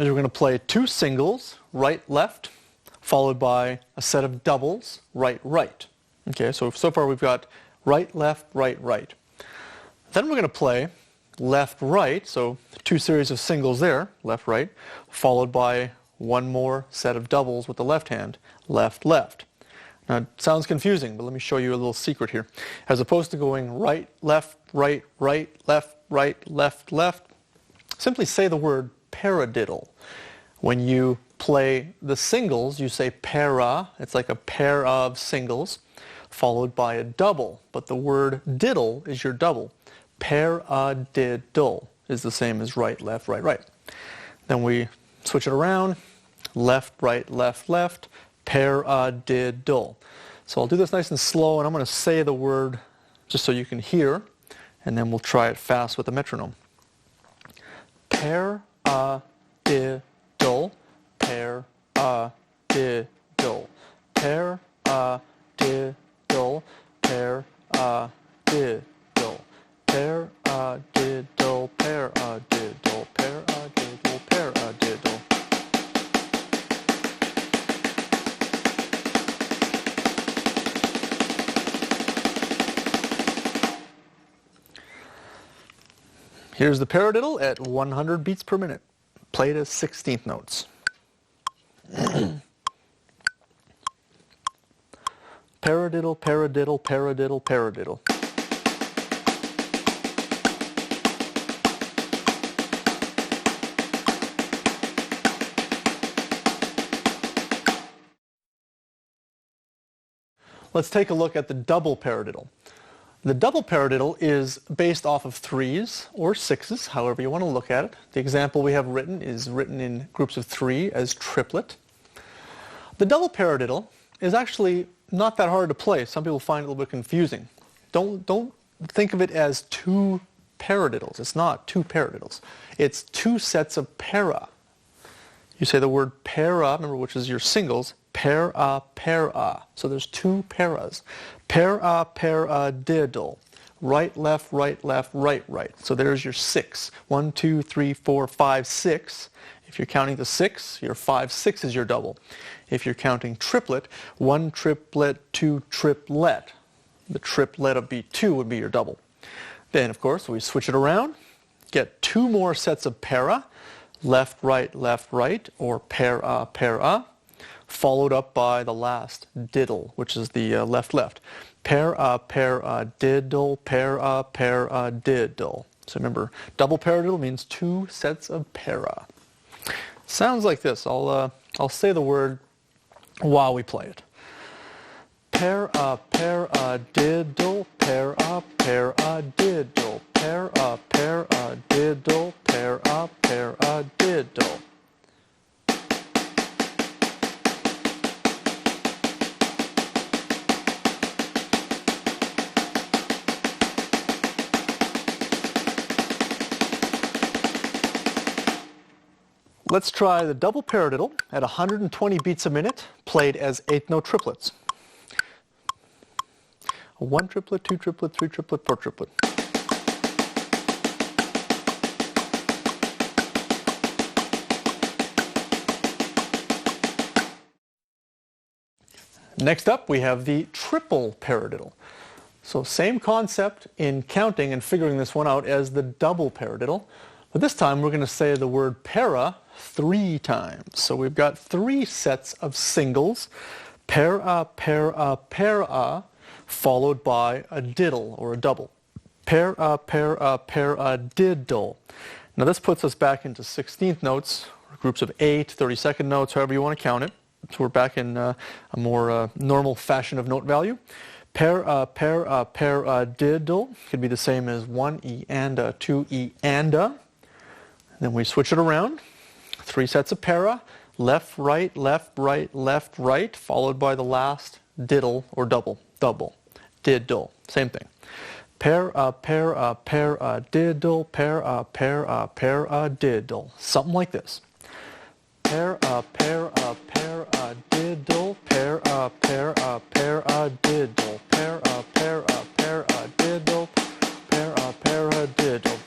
is we're going to play two singles, right, left, followed by a set of doubles, right, right. Okay, so far we've got right, left, right, right. Then we're going to play left, right, so two series of singles there, left, right, followed by one more set of doubles with the left hand, left, left. Now it sounds confusing, but let me show you a little secret here. As opposed to going right, left, right, right, left, left, simply say the word paradiddle. When you play the singles, you say para, it's like a pair of singles, followed by a double, but the word diddle is your double. Paradiddle is the same as right, left, right, right. Then we switch it around, left, right, left, left, paradiddle. So I'll do this nice and slow, and I'm going to say the word just so you can hear, and then we'll try it fast with the metronome. Paradiddle, paradiddle, paradiddle, paradiddle, paradiddle, paradiddle, paradiddle, paradiddle, paradiddle. Here's the paradiddle at 100 beats per minute, played as 16th notes. Paradiddle, paradiddle, paradiddle, paradiddle. Let's take a look at the double paradiddle. The double paradiddle is based off of threes or sixes, however you want to look at it. The example we have written is written in groups of three as triplet. The double paradiddle is actually not that hard to play. Some people find it a little bit confusing. Don't think of it as two paradiddles. It's not two paradiddles. It's two sets of para. You say the word para, remember, which is your singles, para, para. So there's two paras. Para, paradiddle. Right, left, right, left, right, right. So there's your six. 1, 2, 3, 4, 5, 6. If you're counting the 6, your 5, 6 is your double. If you're counting triplet, 1 triplet, 2 triplet. The triplet of beat 2 would be your double. Then, of course, we switch it around, get two more sets of para, left, right, or para, para, followed up by the last diddle, which is the left, left. Para, paradiddle, para, paradiddle. So remember, double paradiddle means two sets of para. Sounds like this. I'll say the word while we play it. Para, paradiddle, para, paradiddle, para, paradiddle, para, paradiddle. Let's try the double paradiddle at 120 beats a minute, played as 8-note triplets. 1 triplet, 2 triplet, 3 triplet, 4 triplet. Next up, we have the triple paradiddle. So same concept in counting and figuring this one out as the double paradiddle, but this time we're going to say the word para 3 times. So we've got 3 sets of singles, para, para, para, followed by a diddle or a double. Para, para, paradiddle. Now this puts us back into 16th notes, groups of 8, 32nd notes, however you want to count it. So we're back in a more normal fashion of note value. Para, para, paradiddle could be the same as 1 E and a, 2 E and a. Then we switch it around. 3 sets of para, left, right, followed by the last diddle or double, double, diddle, same thing. Para, para, paradiddle, para, para, paradiddle, something like this. paradiddle, paradiddle, paradiddle, paradiddle, paradiddle.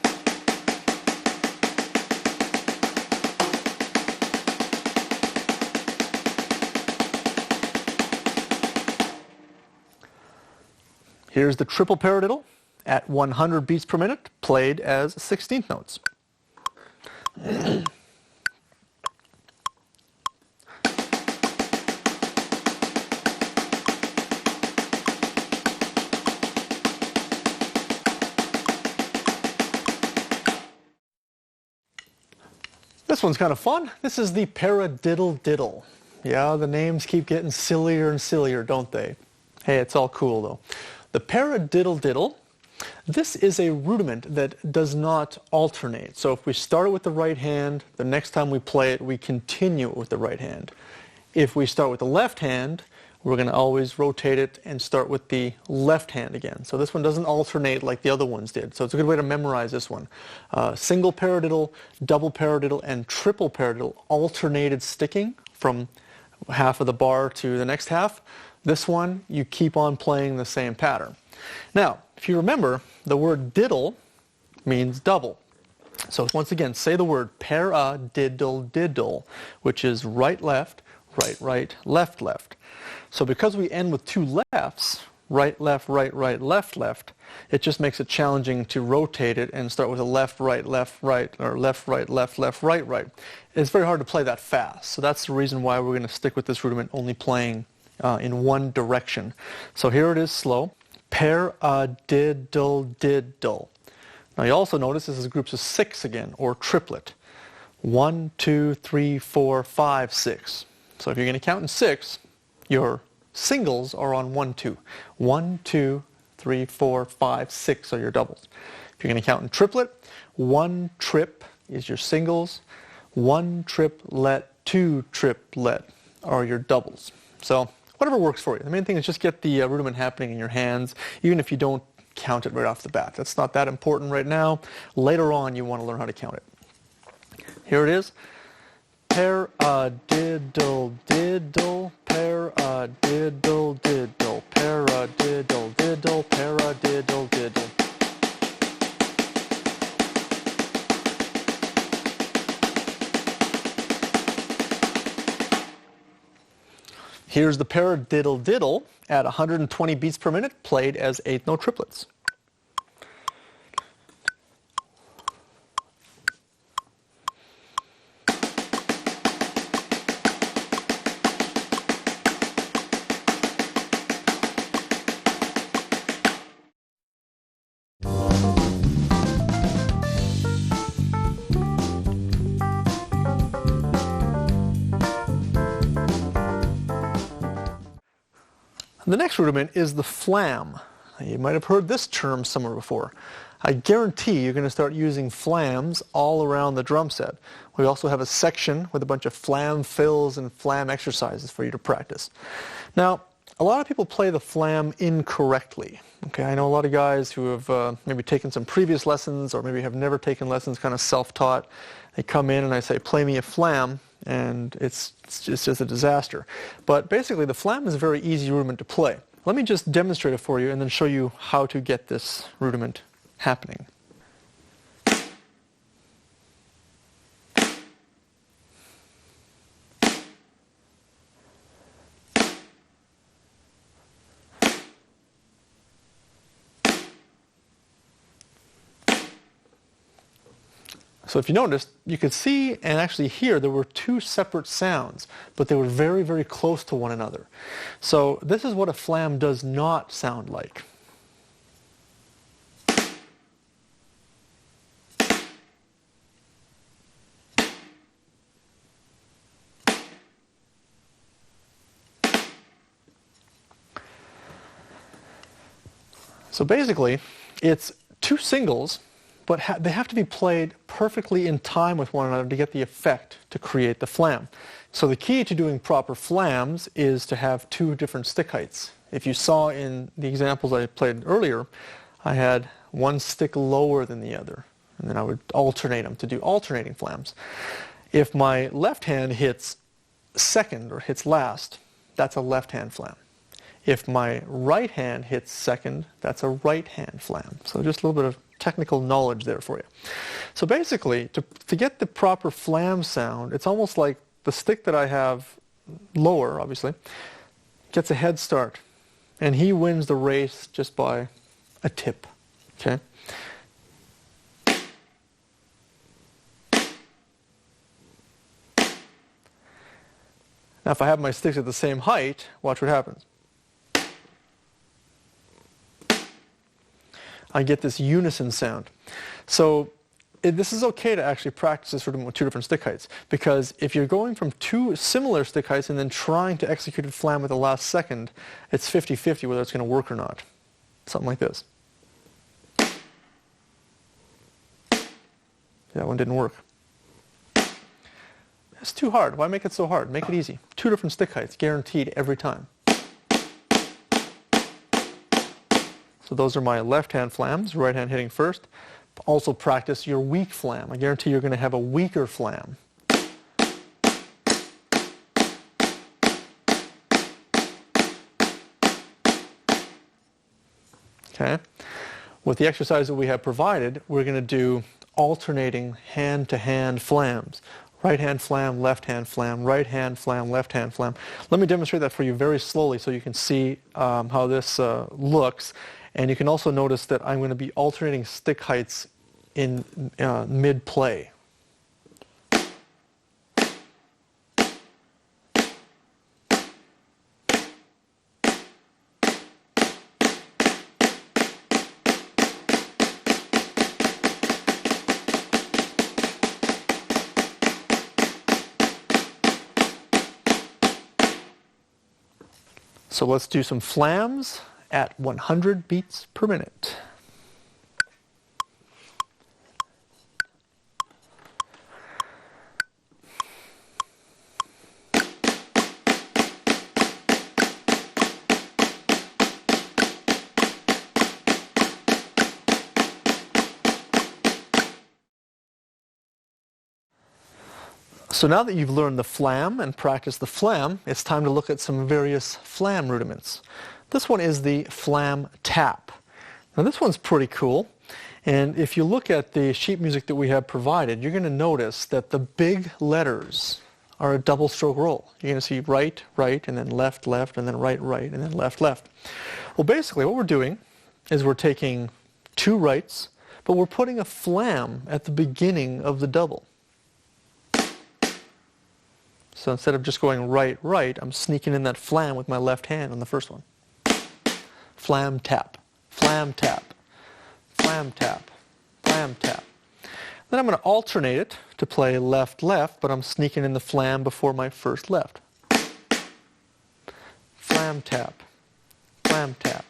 Here's the triple paradiddle at 100 beats per minute, played as 16th notes. This one's kind of fun. This is the Paradiddle-diddle. Yeah, the names keep getting sillier and sillier, don't they? Hey, it's all cool though. The Paradiddle-diddle, this is a rudiment that does not alternate. So if we start it with the right hand, the next time we play it, we continue it with the right hand. If we start with the left hand, we're going to always rotate it and start with the left hand again. So this one doesn't alternate like the other ones did. So it's a good way to memorize this one. Single paradiddle, double paradiddle, and triple paradiddle alternated sticking from half of the bar to the next half. This one, you keep on playing the same pattern. Now, if you remember, the word diddle means double. So once again, say the word paradiddle-diddle, which is right, left, left, left. So because we end with two lefts, right, left, left, it just makes it challenging to rotate it and start with a left, right, or left, right. It's very hard to play that fast. So that's the reason why we're going to stick with this rudiment, only playing in one direction. So here it is slow. Paradiddle-diddle. Now you also notice this is groups of 6 again, or triplet. 1, 2, 3, 4, 5, 6. So if you're going to count in 6, your singles are on 1, 2. 1, 2, 3, 4, 5, 6 are your doubles. If you're going to count in triplet, 1 trip is your singles. 1 triplet, 2 triplet are your doubles. So whatever works for you. The main thing is just get the rudiment happening in your hands, even if you don't count it right off the bat. That's not that important right now. Later on, you want to learn how to count it. Here it is. Paradiddle-diddle, paradiddle-diddle, paradiddle-diddle, paradiddle-diddle. Here's the Paradiddle-diddle at 120 beats per minute, played as 8th-note triplets. The next rudiment is the flam. You might have heard this term somewhere before. I guarantee you're going to start using flams all around the drum set. We also have a section with a bunch of flam fills and flam exercises for you to practice. Now, a lot of people play the flam incorrectly. Okay, I know a lot of guys who have maybe taken some previous lessons or maybe have never taken lessons, kind of self-taught. They come in and I say, play me a flam, and it's just a disaster. But basically, the flam is a very easy rudiment to play. Let me just demonstrate it for you and then show you how to get this rudiment happening. So if you noticed, you could see and actually hear there were two separate sounds, but they were very, very close to one another. So this is what a flam does not sound like. So basically, it's two singles, but they have to be played perfectly in time with one another to get the effect to create the flam. So the key to doing proper flams is to have two different stick heights. If you saw in the examples I played earlier, I had one stick lower than the other, and then I would alternate them to do alternating flams. If my left hand hits second or hits last, that's a left hand flam. If my right hand hits second, that's a right hand flam. So just a little bit of technical knowledge there for you. So basically, to get the proper flam sound, it's almost like the stick that I have lower, obviously, gets a head start. And he wins the race just by a tip. Okay? Now if I have my sticks at the same height, watch what happens. I get this unison sound. So this is okay to actually practice this rudiment with two different stick heights, because if you're going from two similar stick heights and then trying to execute a flam at the last second, it's 50-50 whether it's going to work or not. Something like this. That one didn't work. It's too hard. Why make it so hard? Make it easy. Two different stick heights, guaranteed every time. So those are my left-hand flams, right hand hitting first. Also practice your weak flam. I guarantee you're going to have a weaker flam. Okay? With the exercise that we have provided, we're going to do alternating hand-to-hand flams. Right hand flam, left hand flam, right hand flam, left hand flam. Let me demonstrate that for you very slowly so you can see how this looks. And you can also notice that I'm going to be alternating stick heights in mid-play. So let's do some flams at 100 beats per minute. So now that you've learned the flam and practiced the flam, it's time to look at some various flam rudiments. This one is the Flam Tap. Now this one's pretty cool, and if you look at the sheet music that we have provided, you're going to notice that the big letters are a double stroke roll. You're going to see right, right, and then left, left, and then right, right, and then left, left. Well, basically what we're doing is we're taking two rights, but we're putting a flam at the beginning of the double. So instead of just going right, right, I'm sneaking in that flam with my left hand on the first one. Flam tap, flam tap, flam tap, flam tap. Then I'm going to alternate it to play left, left, but I'm sneaking in the flam before my first left. Flam tap, flam tap.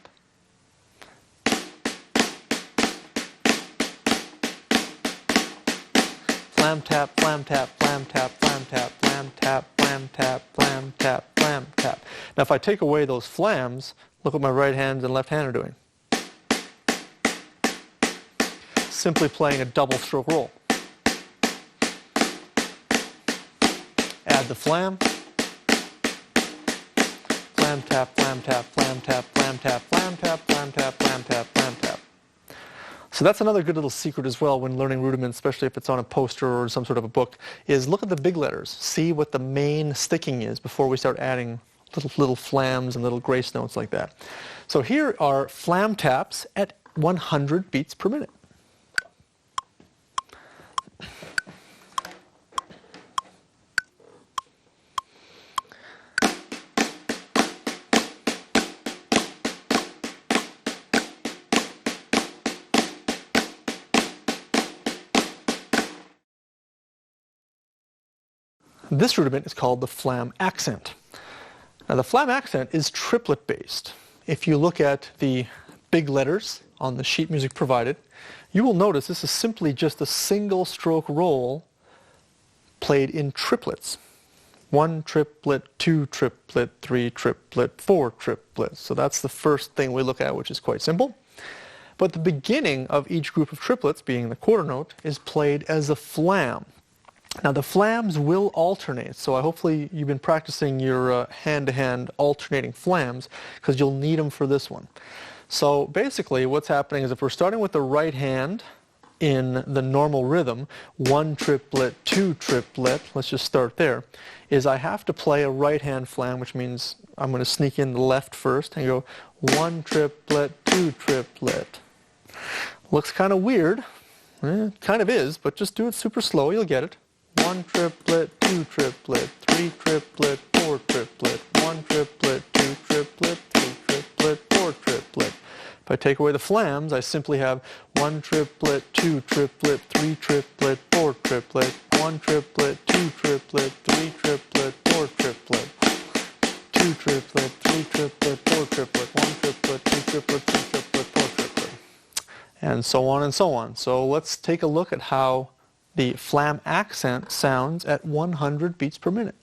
Flam tap, flam tap, flam tap, flam tap, flam tap, flam tap, flam tap, flam tap. Now if I take away those flams, look what my right hand and left hand are doing. Simply playing a double stroke roll. Add the flam. Flam tap, flam tap, flam tap, flam tap, flam tap, flam tap, flam tap, flam tap. So that's another good little secret as well when learning rudiments, especially if it's on a poster or some sort of a book, is look at the big letters. See what the main sticking is before we start adding little flams and little grace notes like that. So here are flam taps at 100 beats per minute. This rudiment is called the Flam Accent. Now the Flam Accent is triplet based. If you look at the big letters on the sheet music provided, you will notice this is simply just a single stroke roll played in triplets. 1 triplet, 2 triplet, 3 triplet, 4 triplets. So that's the first thing we look at, which is quite simple. But the beginning of each group of triplets, being the quarter note, is played as a flam. Now the flams will alternate, so hopefully you've been practicing your hand-to-hand alternating flams because you'll need them for this one. So basically what's happening is if we're starting with the right hand in the normal rhythm, 1 triplet, 2 triplet, let's just start there, is I have to play a right hand flam, which means I'm going to sneak in the left first and go 1 triplet, 2 triplet. Looks kind of weird. Kind of is, but just do it super slow, you'll get it. 1 triplet, 2 triplet, 3 triplet, 4 triplet, 1 triplet, 2 triplet, 3 triplet, 4 triplet. If I take away the flams, I simply have 1 triplet, 2 triplet, 3 triplet, 4 triplet, 1 triplet, 2 triplet, 3 triplet, 4 triplet, 2 triplet, 3 triplet, 4 triplet, 1 triplet, 2 triplet, 3 triplet, 4 triplet, and so on and so on. So let's take a look at how the Flam Accent sounds at 100 beats per minute.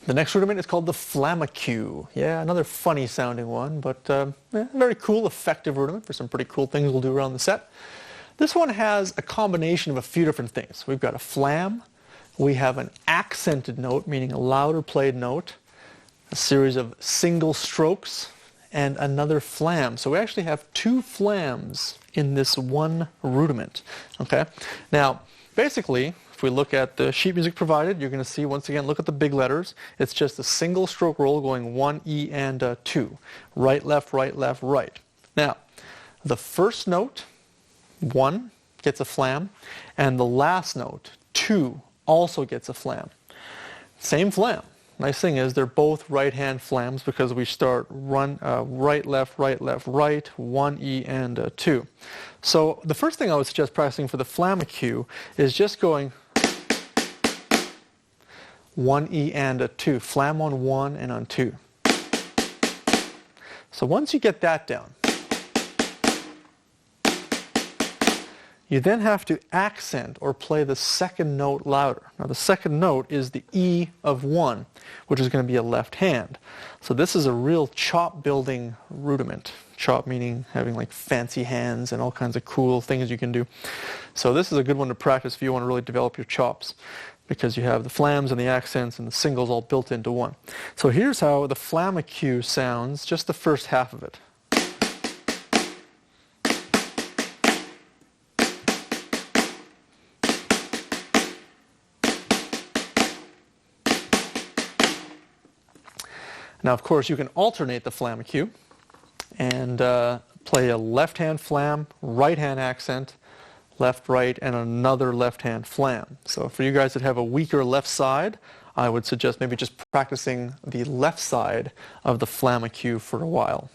The next rudiment is called the Flamacue. Yeah, another funny sounding one, but very cool, effective rudiment for some pretty cool things we'll do around the set. This one has a combination of a few different things. We've got a flam, we have an accented note, meaning a louder played note, a series of single strokes, and another flam. So we actually have 2 flams in this one rudiment. Okay? Now, basically, if we look at the sheet music provided, you're going to see, once again, look at the big letters. It's just a single stroke roll going 1 E and 2. Right, left, right, left, right. Now, the first note, 1, gets a flam, and the last note, 2, also gets a flam. Same flam. Nice thing is they're both right-hand flams because we start right, left, right, left, right, 1 E and 2. So the first thing I would suggest practicing for the Flamacue is just going 1 E and 2, flam on 1 and on 2. So once you get that down, you then have to accent or play the second note louder. Now the second note is the E of 1, which is going to be a left hand. So this is a real chop building rudiment. Chop meaning having like fancy hands and all kinds of cool things you can do. So this is a good one to practice if you want to really develop your chops, because you have the flams and the accents and the singles all built into one. So here's how the Flamacue sounds, just the first half of it. Now, of course, you can alternate the Flamacue and play a left-hand flam, right-hand accent, left, right, and another left-hand flam. So for you guys that have a weaker left side, I would suggest maybe just practicing the left side of the Flamacue for a while.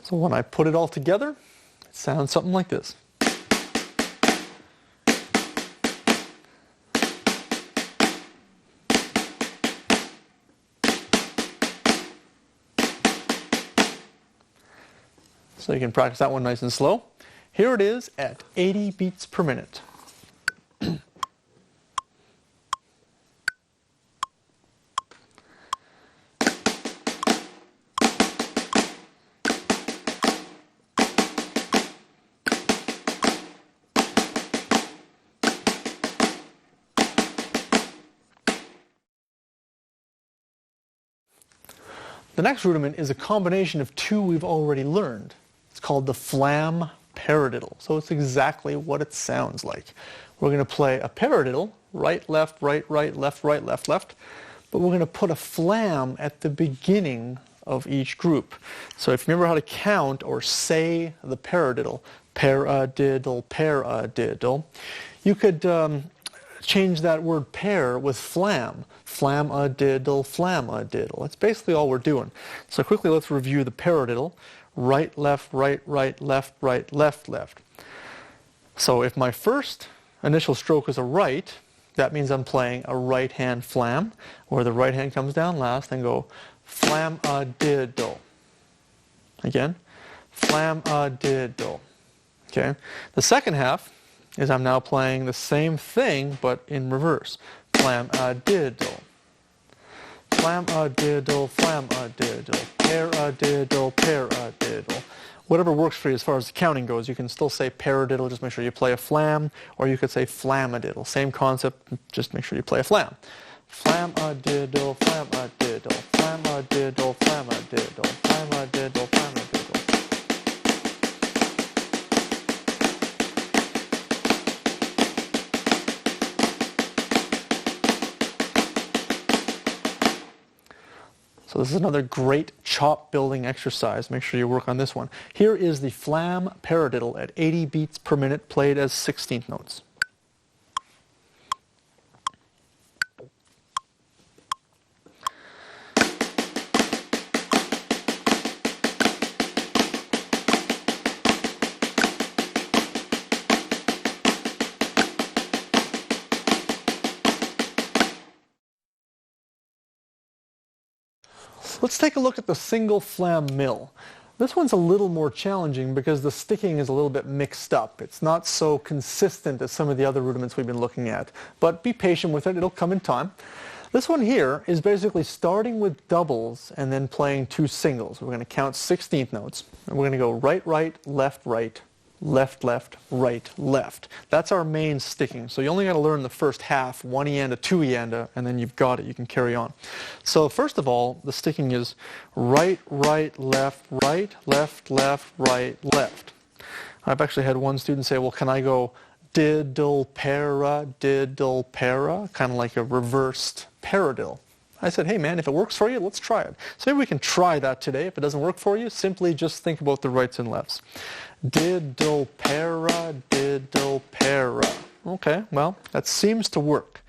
So when I put it all together, it sounds something like this. So you can practice that one nice and slow. Here it is at 80 beats per minute. The next rudiment is a combination of 2 we've already learned. It's called the Flam Paradiddle. So it's exactly what it sounds like. We're going to play a paradiddle, right, left, right, right, left, left, but we're going to put a flam at the beginning of each group. So if you remember how to count or say the paradiddle, paradiddle, paradiddle, you could change that word pair with flam. Flam-a-diddle, flam-a-diddle. That's basically all we're doing. So quickly let's review the paradiddle. Right, left, left, left. So if my first initial stroke is a right, that means I'm playing a right hand flam, where the right hand comes down last, and go Flam-a-diddle. Again, Flam-a-diddle. Okay. The second half is I'm now playing the same thing, but in reverse. Flam-a-diddle. Flam-a-diddle, flam-a-diddle, paradiddle, paradiddle. Whatever works for you as far as the counting goes. You can still say paradiddle, just make sure you play a flam, or you could say flamadiddle. Same concept, just make sure you play a flam. Flam-a-diddle, flam-a-diddle, flam-a-diddle, flam-a-diddle, flam-a-diddle, flam-a-diddle. So this is another great chop building exercise. Make sure you work on this one. Here is the Flam Paradiddle at 80 beats per minute, played as 16th notes. Let's take a look at the single flam mill. This one's a little more challenging because the sticking is a little bit mixed up. It's not so consistent as some of the other rudiments we've been looking at, but be patient with it, it'll come in time. This one here is basically starting with doubles and then playing two singles. We're going to count 16th notes, and we're going to go right, right, left, right, left, left, right, left. That's our main sticking. So you only got to learn the first half, one eanda, two eanda, and then you've got it. You can carry on. So first of all, the sticking is right, right, left, right, left, left, right, left. I've actually had one student say, well, can I go diddle, para, kind of like a reversed paradiddle. I said, hey man, if it works for you, let's try it. So maybe we can try that today. If it doesn't work for you, simply just think about the rights and lefts. Diddle, para, diddle, para. Okay, well, that seems to work.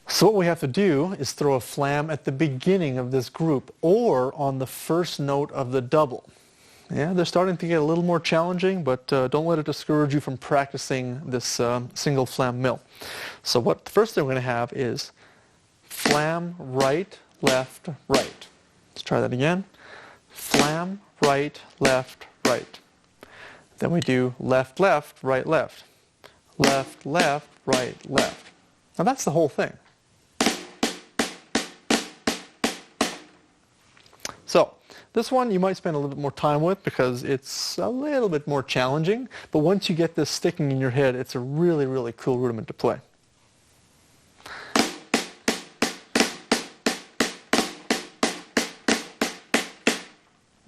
So what we have to do is throw a flam at the beginning of this group or on the first note of the double. Yeah, they're starting to get a little more challenging, but don't let it discourage you from practicing this single flam mill. So what the first thing we're going to have is flam, right, left, right. Let's try that again. Flam, right, left, right. Then we do left, left, right, left. Left, left, right, left. Now that's the whole thing. So this one you might spend a little bit more time with because it's a little bit more challenging, but once you get this sticking in your head, it's a really, really cool rudiment to play.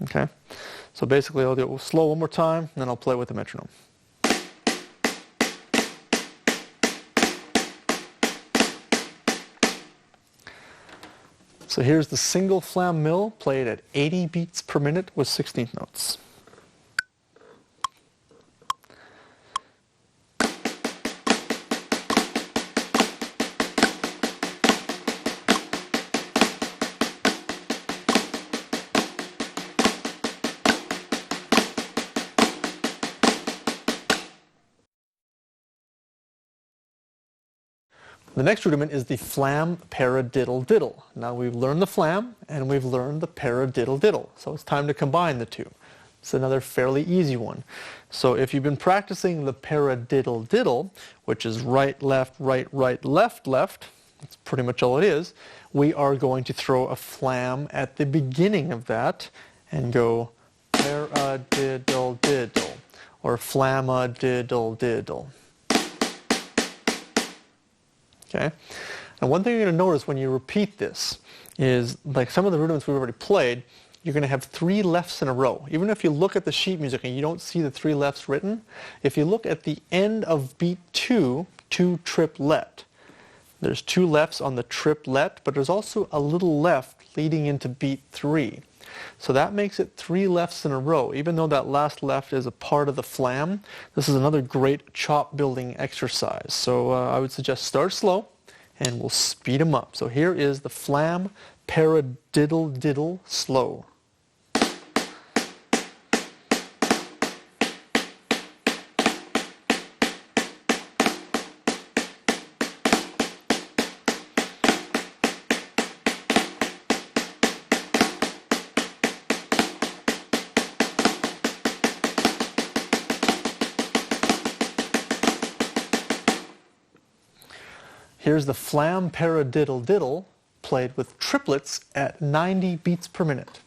Okay, so basically I'll do it slow one more time, and then I'll play with the metronome. So here's the single flam mill played at 80 beats per minute with 16th notes. The next rudiment is the Flam Paradiddle-diddle. Now we've learned the flam and we've learned the paradiddle-diddle, so it's time to combine the two. It's another fairly easy one. So if you've been practicing the paradiddle-diddle, which is right, left, right, right, left, left, that's pretty much all it is, we are going to throw a flam at the beginning of that and go paradiddle-diddle or flamadiddle-diddle. Okay, and one thing you're going to notice when you repeat this is, like some of the rudiments we've already played, you're going to have three lefts in a row. Even if you look at the sheet music and you don't see the three lefts written, if you look at the end of beat 2, triplet, there's two lefts on the triplet, but there's also a little left leading into beat 3. So that makes it three lefts in a row. Even though that last left is a part of the flam, this is another great chop building exercise. So I would suggest start slow and we'll speed them up. So here is the Flam Paradiddle-diddle slow. Here's the Flam Paradiddle-diddle played with triplets at 90 beats per minute.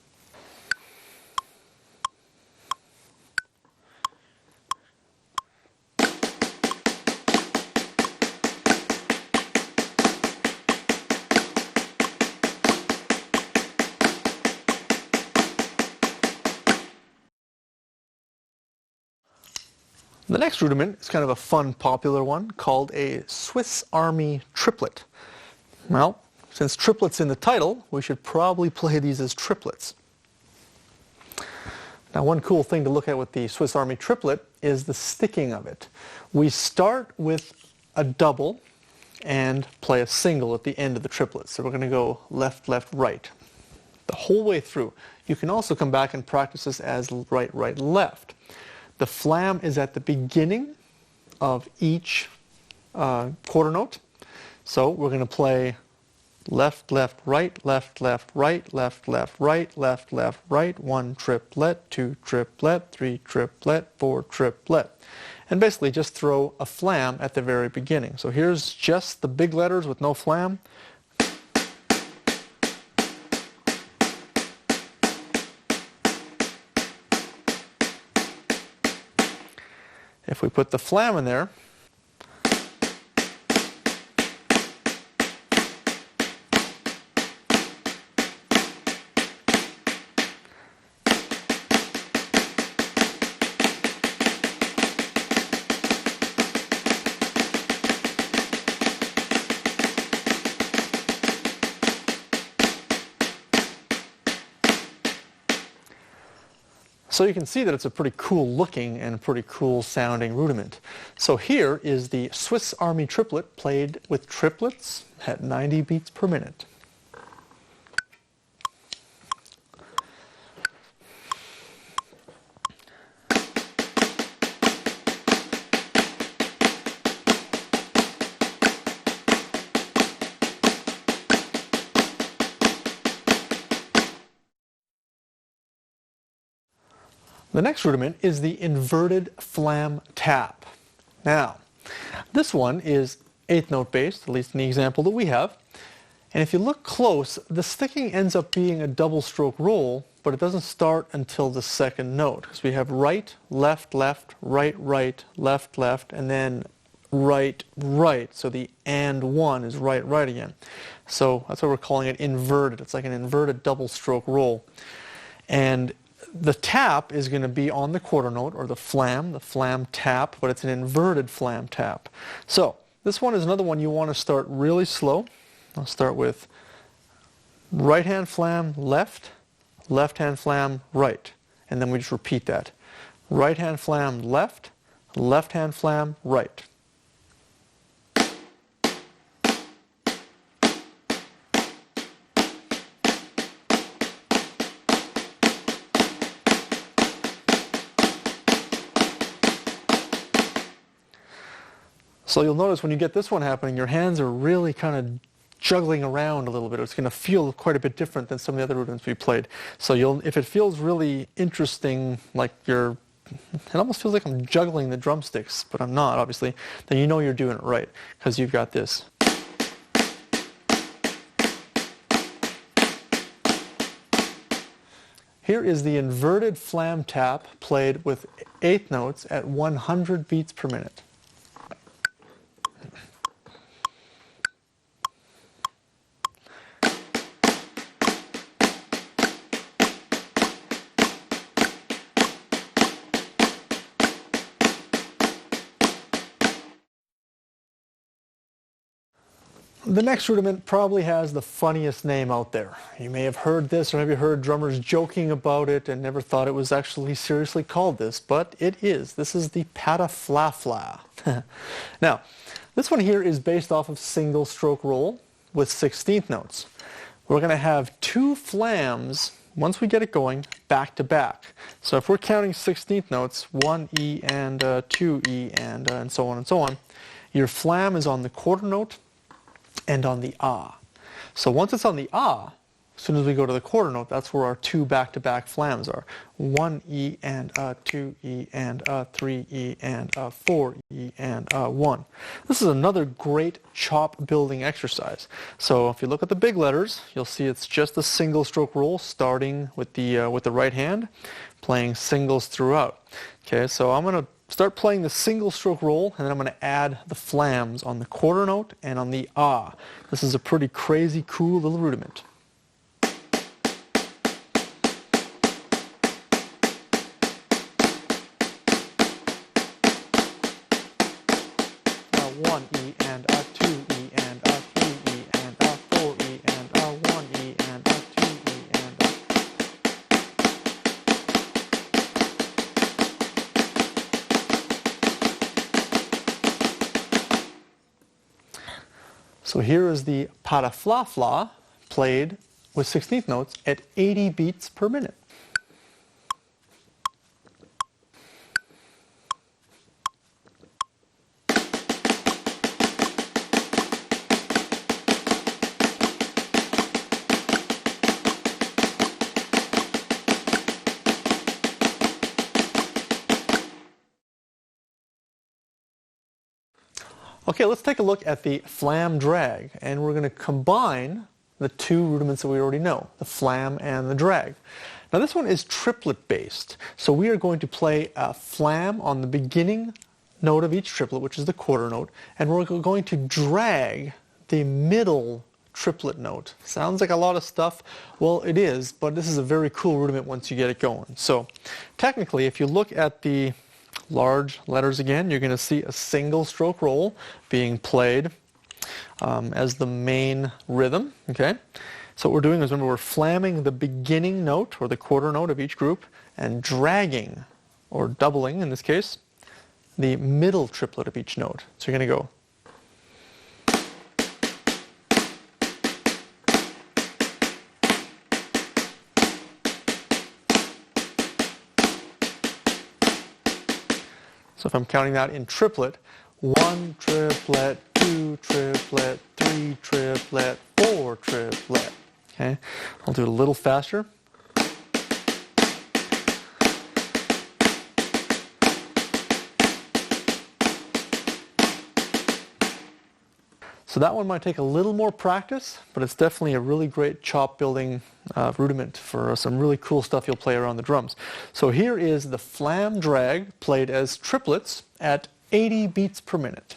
The next rudiment is kind of a fun, popular one called a Swiss Army triplet. Well, since triplet's in the title, we should probably play these as triplets. Now, one cool thing to look at with the Swiss Army triplet is the sticking of it. We start with a double and play a single at the end of the triplet. So we're going to go left, left, right the whole way through. You can also come back and practice this as right, right, left. The flam is at the beginning of each quarter note. So we're going to play left, left, right, left, left, right, left, left, right, left, left, right, 1 triplet, 2 triplet, 3 triplet, 4 triplet. And basically just throw a flam at the very beginning. So here's just the big letters with no flam. If we put the flam in there, so you can see that it's a pretty cool looking and pretty cool sounding rudiment. So here is the Swiss Army triplet played with triplets at 90 beats per minute. The next rudiment is the inverted Flam Tap. Now, this one is 8th note based, at least in the example that we have. And if you look close, the sticking ends up being a double stroke roll, but it doesn't start until the second note. Because we have right, left, left, right, right, left, left, and then right, right. So the and one is right, right again. So that's why we're calling it inverted. It's like an inverted double stroke roll. And the tap is going to be on the quarter note, or the flam tap, but it's an inverted flam tap. So this one is another one you want to start really slow. I'll start with right hand flam left, left hand flam right, and then we just repeat that. Right hand flam left, left hand flam right. So you'll notice when you get this one happening, your hands are really kind of juggling around a little bit. It's going to feel quite a bit different than some of the other rudiments we played. So if it feels really interesting, like it almost feels like I'm juggling the drumsticks, but I'm not, obviously, then you know you're doing it right, because you've got this. Here is the inverted flam tap played with 8th notes at 100 beats per minute. The next rudiment probably has the funniest name out there. You may have heard this, or maybe heard drummers joking about it and never thought it was actually seriously called this, but it is. This is the Pataflafla. Now, this one here is based off of single stroke roll with 16th notes. We're going to have 2 flams, once we get it going, back to back. So if we're counting 16th notes, 1 E and 2 E and so on and so on, your flam is on the quarter note and on the ah. So once it's on the ah, As soon as we go to the quarter note, that's where our two back-to-back flams are. 1 E and a, 2 E and a, 3 E and a, 4 E and a, 1. This is another great chop building exercise. So if you look at the big letters, you'll see it's just a single stroke roll starting with the right hand, playing singles throughout. Okay, so I'm going to start playing the single stroke roll, and then I'm going to add the flams on the quarter note and on the ah. This is a pretty crazy, cool little rudiment. 1 E and a, 2 E and a, 3 E and a, 4 E and a, 1 E and a, 2 E and a. So here is the Pataflafla played with 16th notes at 80 beats per minute. Okay, let's take a look at the Flam Drag, and we're going to combine the two rudiments that we already know, the Flam and the Drag. Now this one is triplet based, so we are going to play a Flam on the beginning note of each triplet, which is the quarter note, and we're going to drag the middle triplet note. Sounds like a lot of stuff. Well, it is, but this is a very cool rudiment once you get it going. So technically, if you look at the large letters again, you're going to see a single stroke roll being played as the main rhythm. Okay, so what we're doing is, remember, we're flamming the beginning note or the quarter note of each group and dragging, or doubling in this case, the middle triplet of each note. So you're going to go. So if I'm counting that in triplet, 1 triplet, 2 triplet, 3 triplet, 4 triplet. Okay, I'll do it a little faster. So that one might take a little more practice, but it's definitely a really great chop building rudiment for some really cool stuff you'll play around the drums. So here is the Flam Drag played as triplets at 80 beats per minute.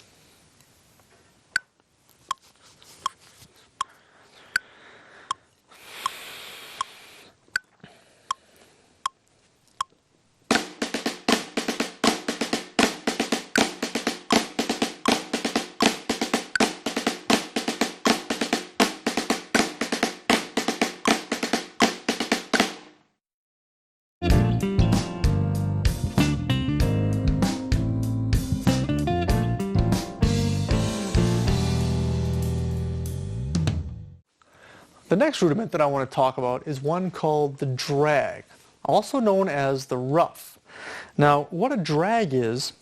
The next rudiment that I want to talk about is one called the drag, also known as the ruff. Now, what a drag is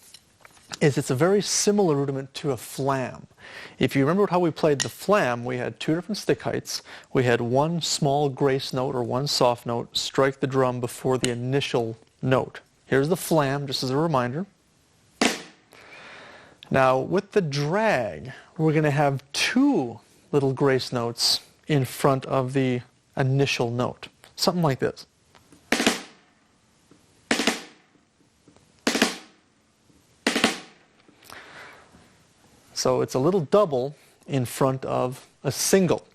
it's a very similar rudiment to a flam. If you remember how we played the flam, we had two different stick heights. We had one small grace note or one soft note strike the drum before the initial note. Here's the flam, just as a reminder. Now, with the drag, we're going to have two little grace notes in front of the initial note. Something like this. So it's a little double in front of a single.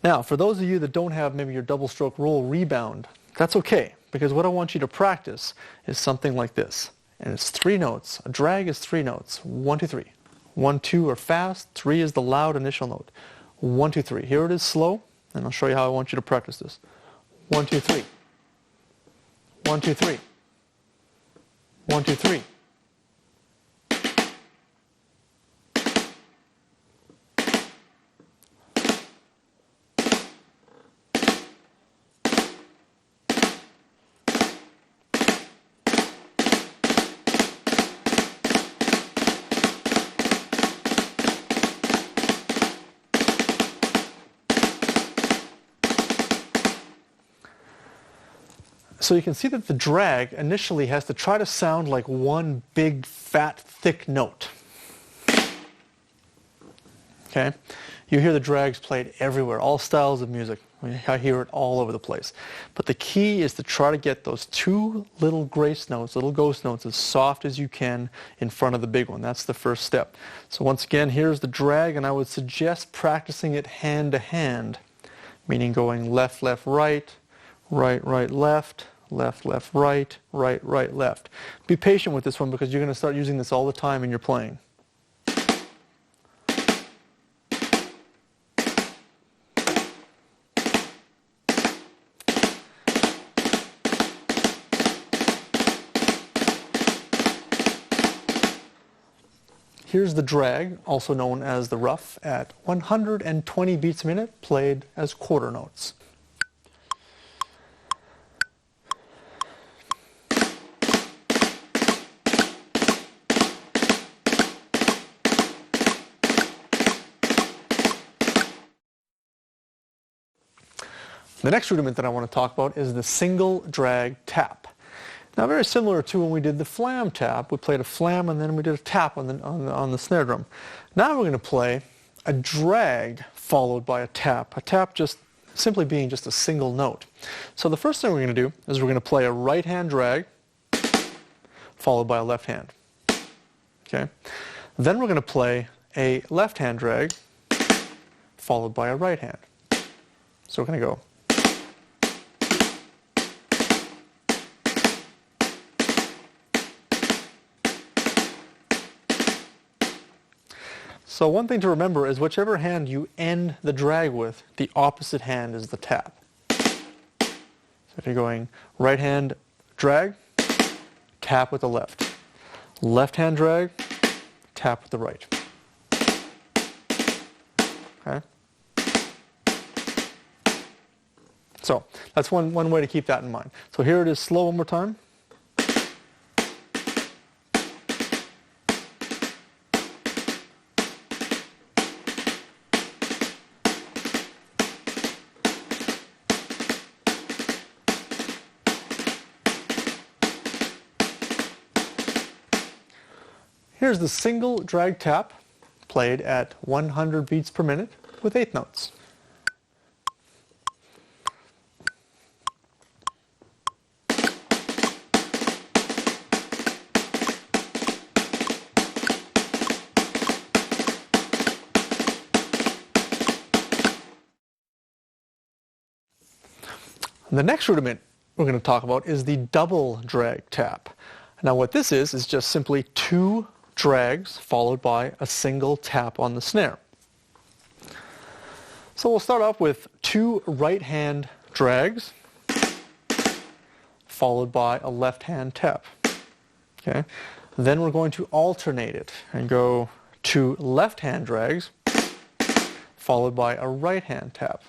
Now, for those of you that don't have maybe your double stroke roll rebound, that's okay, because what I want you to practice is something like this. And it's 3 notes. A drag is 3 notes. 1, 2, 3. 1, 2 are fast. 3 is the loud initial note. 1, 2, 3. Here it is slow, and I'll show you how I want you to practice this. 1, 2, 3. 1, 2, 3. 1, 2, 3. So you can see that the drag initially has to try to sound like one big, fat, thick note. Okay? You hear the drags played everywhere, all styles of music. I hear it all over the place. But the key is to try to get those two little grace notes, little ghost notes, as soft as you can in front of the big one. That's the first step. So once again, here's the drag, and I would suggest practicing it hand to hand, meaning going left, left, right, right, right, left, left, left, right, right, right, left. Be patient with this one because you're going to start using this all the time in your playing. Here's the drag, also known as the Ruff, at 120 beats a minute, played as quarter notes. The next rudiment that I want to talk about is the single drag tap. Now, very similar to when we did the Flam Tap. We played a flam and then we did a tap on the snare drum. Now we're going to play a drag followed by a tap just simply being just a single note. So the first thing we're going to do is we're going to play a right hand drag followed by a left hand. Okay? Then we're going to play a left hand drag followed by a right hand. So we're going to go. So one thing to remember is whichever hand you end the drag with, the opposite hand is the tap. So if you're going right hand drag, tap with the left. Left hand drag, tap with the right. Okay? So that's one way to keep that in mind. So here it is slow one more time. Here's the single drag tap played at 100 beats per minute with 8 notes. The next rudiment we're going to talk about is the double drag tap. Now what this is just simply 2 drags followed by a single tap on the snare. So we'll start off with 2 right hand drags followed by a left hand tap. Okay? Then we're going to alternate it and go 2 left hand drags followed by a right hand tap.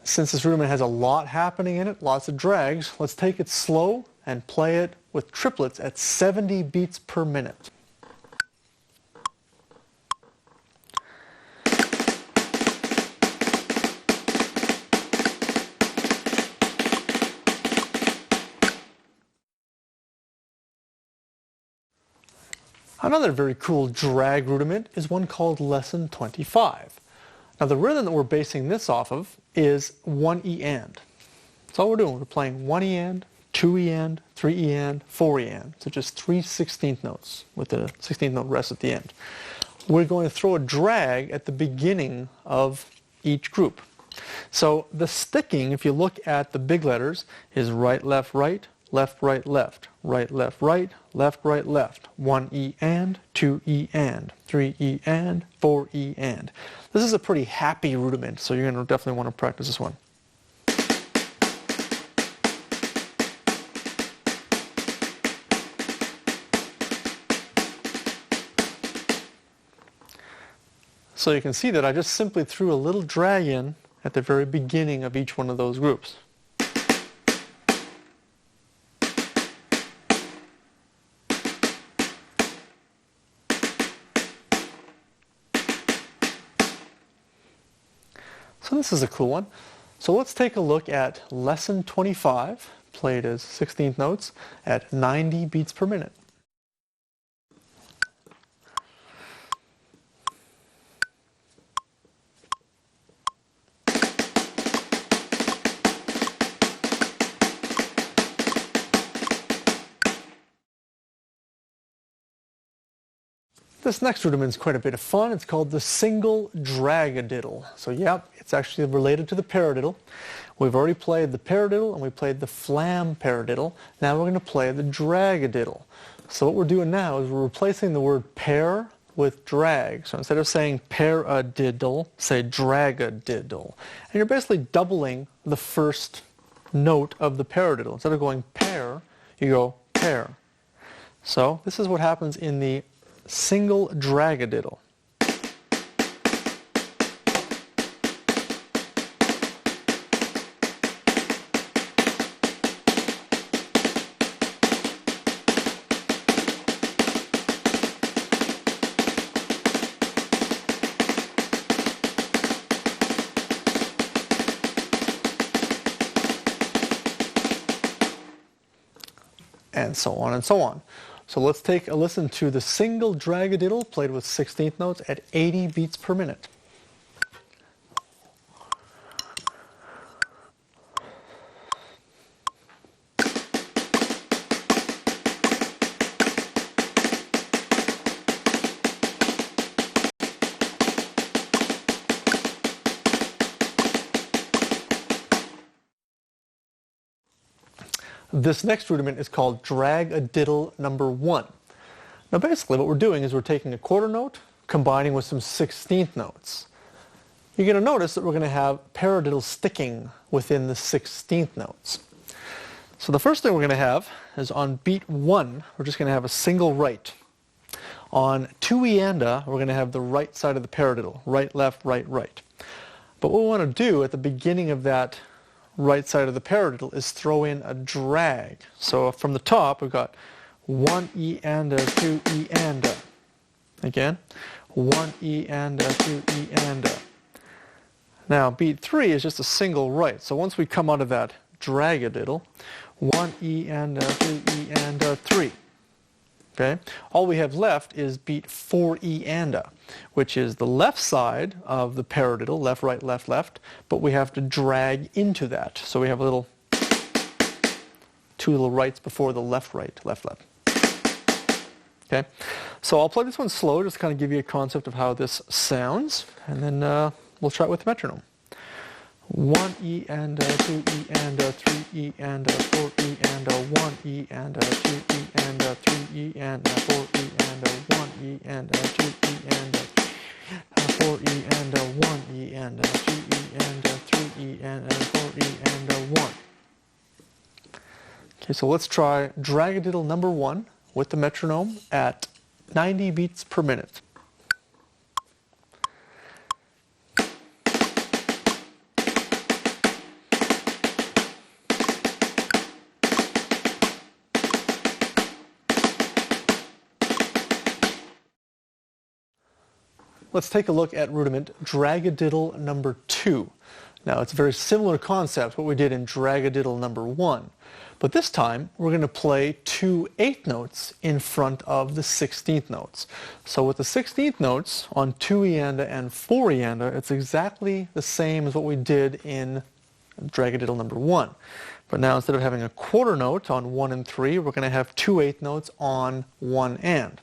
Since this rudiment has a lot happening in it, lots of drags, let's take it slow and play it with triplets at 70 beats per minute. Another very cool drag rudiment is one called Lesson 25. Now the rhythm that we're basing this off of is 1 E and. That's all we're doing. We're playing 1 E and, 2 E and, 3 E and, 4 E and. So just 3 16th notes with the 16th note rest at the end. We're going to throw a drag at the beginning of each group. So the sticking, if you look at the big letters, is right, left, right, left, right, left, right, left, right, left, right, left, 1 E and, 2 E and, 3 E and, 4 E and. This is a pretty happy rudiment, so you're going to definitely want to practice this one. So you can see that I just simply threw a little drag in at the very beginning of each one of those groups. So this is a cool one. So let's take a look at lesson 25, played as 16th notes at 90 beats per minute. This next rudiment is quite a bit of fun. It's called the single Dragadiddle. So yeah, it's actually related to the Paradiddle. We've already played the Paradiddle and we played the Flam Paradiddle. Now we're going to play the Dragadiddle. So what we're doing now is we're replacing the word pair with drag. So instead of saying paradiddle, say dragadiddle. And you're basically doubling the first note of the Paradiddle. Instead of going pair, you go pair. So this is what happens in the single Dragadiddle. And so on and so on. So let's take a listen to the single Dragadiddle played with 16th notes at 80 beats per minute. This next rudiment is called Dragadiddle number 1. Now basically what we're doing is we're taking a quarter note, combining with some 16th notes. You're going to notice that we're going to have paradiddle sticking within the 16th notes. So the first thing we're going to have is on beat 1, we're just going to have a single right. On 2-ianda, we're going to have the right side of the paradiddle, right, left, right, right. But what we want to do at the beginning of that right side of the paradiddle is throw in a drag. So from the top we've got 1-ianda, 2-ianda. Again, 1-ianda, 2-ianda. Now beat 3 is just a single right. So once we come out of that Dragadiddle, 1-ianda, 2-ianda, 3. Okay? All we have left is beat 4-ianda, which is the left side of the paradiddle, left, right, left, left, but we have to drag into that. So we have a two little rights before the left, right, left, left. Okay? So I'll play this one slow, just to kind of give you a concept of how this sounds, and then we'll try it with the metronome. 1-ianda, 2-ianda, 3-ianda, 4-ianda, 1-ianda, 2-ianda, 3-ianda, 4-ianda, 1-ianda, 2-ianda, 4-ianda, 1-ianda, 2-ianda, 3-ianda, 4-ianda, 1. Okay, so let's try Dragadiddle number 1 with the metronome at 90 beats per minute. Let's take a look at rudiment Dragadiddle number 2. Now it's a very similar concept to what we did in Dragadiddle number 1, but this time we're going to play 2 8th notes in front of the 16th notes. So with the 16th notes on 2-ianda and 4-ianda, it's exactly the same as what we did in Dragadiddle number 1. But now instead of having a quarter note on 1 and 3, we're going to have 2 8th notes on 1 and.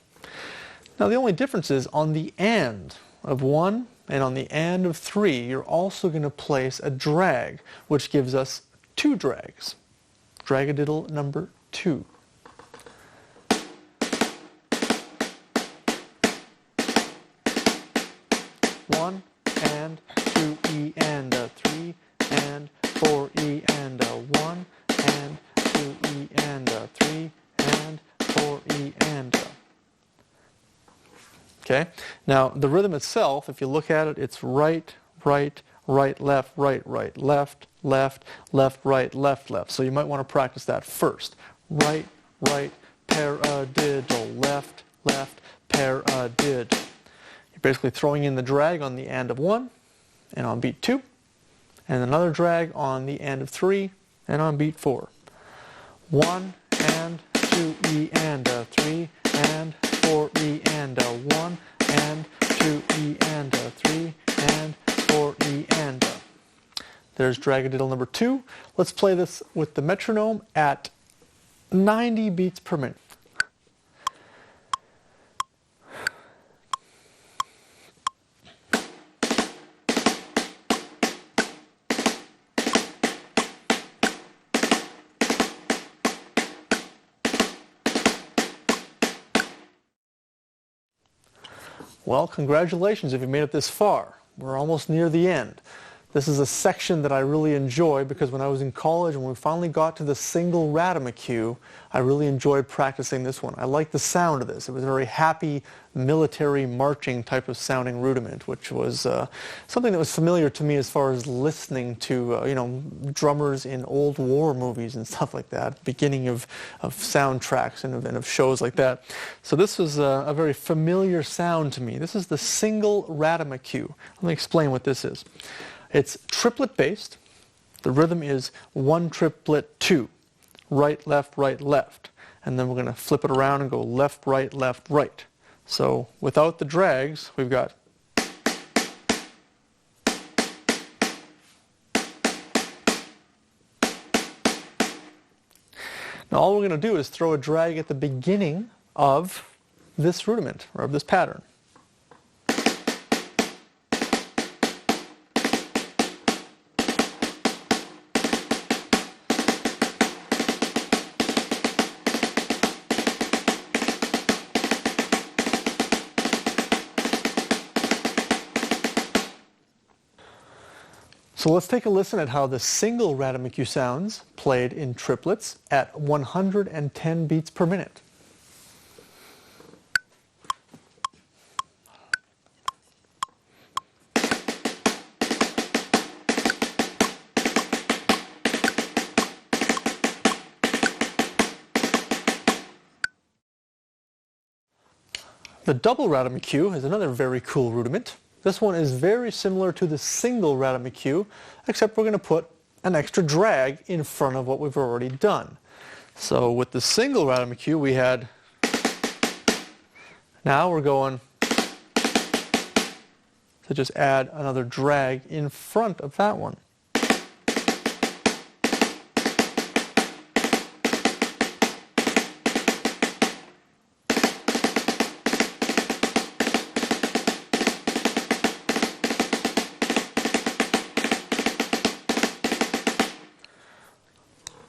Now the only difference is on the and of 1 and on the and of 3, you're also going to place a drag, which gives us 2 drags. Dragadiddle number 2. One and 2-ianda, 3 and 4-ianda, 1 and 2-ianda, 3 and 4-ianda. Okay? Now, the rhythm itself, if you look at it, it's right, right, right, left, right, right, left, left, left, right, left, left. So you might want to practice that first. Right, right, paradiddle, left, left, paradiddle. You're basically throwing in the drag on the and of 1, and on beat 2, and another drag on the end of 3 and on beat 4. 1 and 2 E and a 3 and 4 E and a 1 and 2 E and a 3 and 4 E and a. There's Dragadiddle number 2. Let's play this with the metronome at 90 beats per minute. Well, congratulations if you made it this far. We're almost near the end. This is a section that I really enjoy because when I was in college, when we finally got to the single Ratamacue, I really enjoyed practicing this one. I liked the sound of this. It was a very happy, military, marching type of sounding rudiment, which was something that was familiar to me as far as listening to, drummers in old war movies and stuff like that, beginning of soundtracks and of shows like that. So this was a very familiar sound to me. This is the single Ratamacue. Let me explain what this is. It's triplet based. The rhythm is 1 triplet 2, right, left, left. And then we're going to flip it around and go left, right, left, right. So without the drags, we've got now all we're going to do is throw a drag at the beginning of this rudiment, or of this pattern. So let's take a listen at how the single Ratamacue sounds played in triplets at 110 beats per minute. The double Ratamacue is another very cool rudiment. This one is very similar to the single Ratamacue, except we're going to put an extra drag in front of what we've already done. So with the single Ratamacue we had, now we're going to just add another drag in front of that one.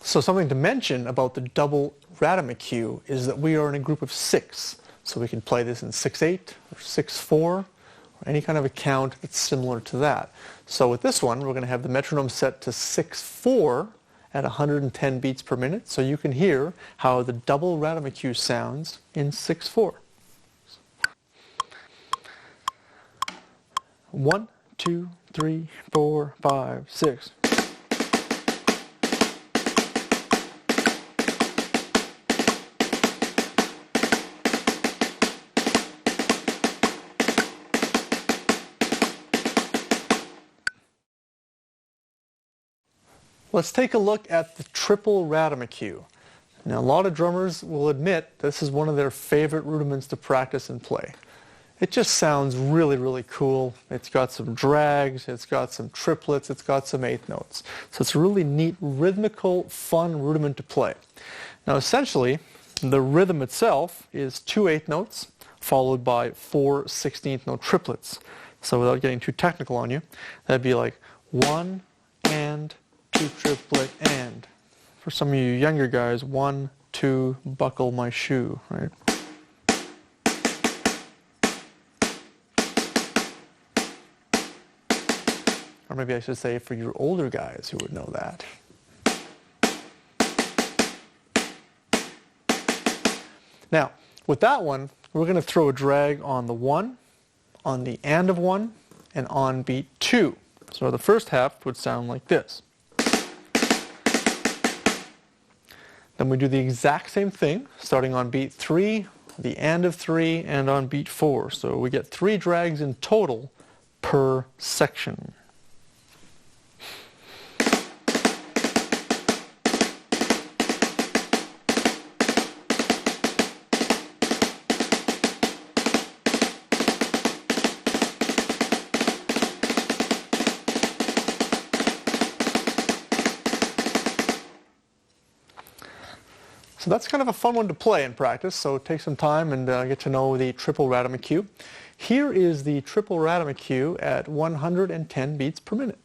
So something to mention about the double Ratamacue is that we are in a group of 6. So we can play this in 6/8 or 6/4 or any kind of a count that's similar to that. So with this one, we're going to have the metronome set to 6/4 at 110 beats per minute. So you can hear how the double Ratamacue sounds in 6/4. 1, 2, 3, 4, 5, 6. Let's take a look at the triple Ratamacue. Now a lot of drummers will admit this is one of their favorite rudiments to practice and play. It just sounds really, really cool. It's got some drags, it's got some triplets, it's got some 8th notes. So it's a really neat, rhythmical, fun rudiment to play. Now essentially, the rhythm itself is 2 8th notes followed by 4 16th note triplets. So without getting too technical on you, that'd be like 1 and 2 triplet and. For some of you younger guys, 1, 2, buckle my shoe, right? Or maybe I should say for your older guys who would know that. Now, with that one, we're going to throw a drag on the 1, on the and of 1, and on beat 2. So the first half would sound like this. Then we do the exact same thing, starting on beat 3, the and of 3, and on beat 4. So we get 3 drags in total per section. So that's kind of a fun one to play in practice, so take some time and get to know the triple Ratamacue. Here is the triple Ratamacue at 110 beats per minute.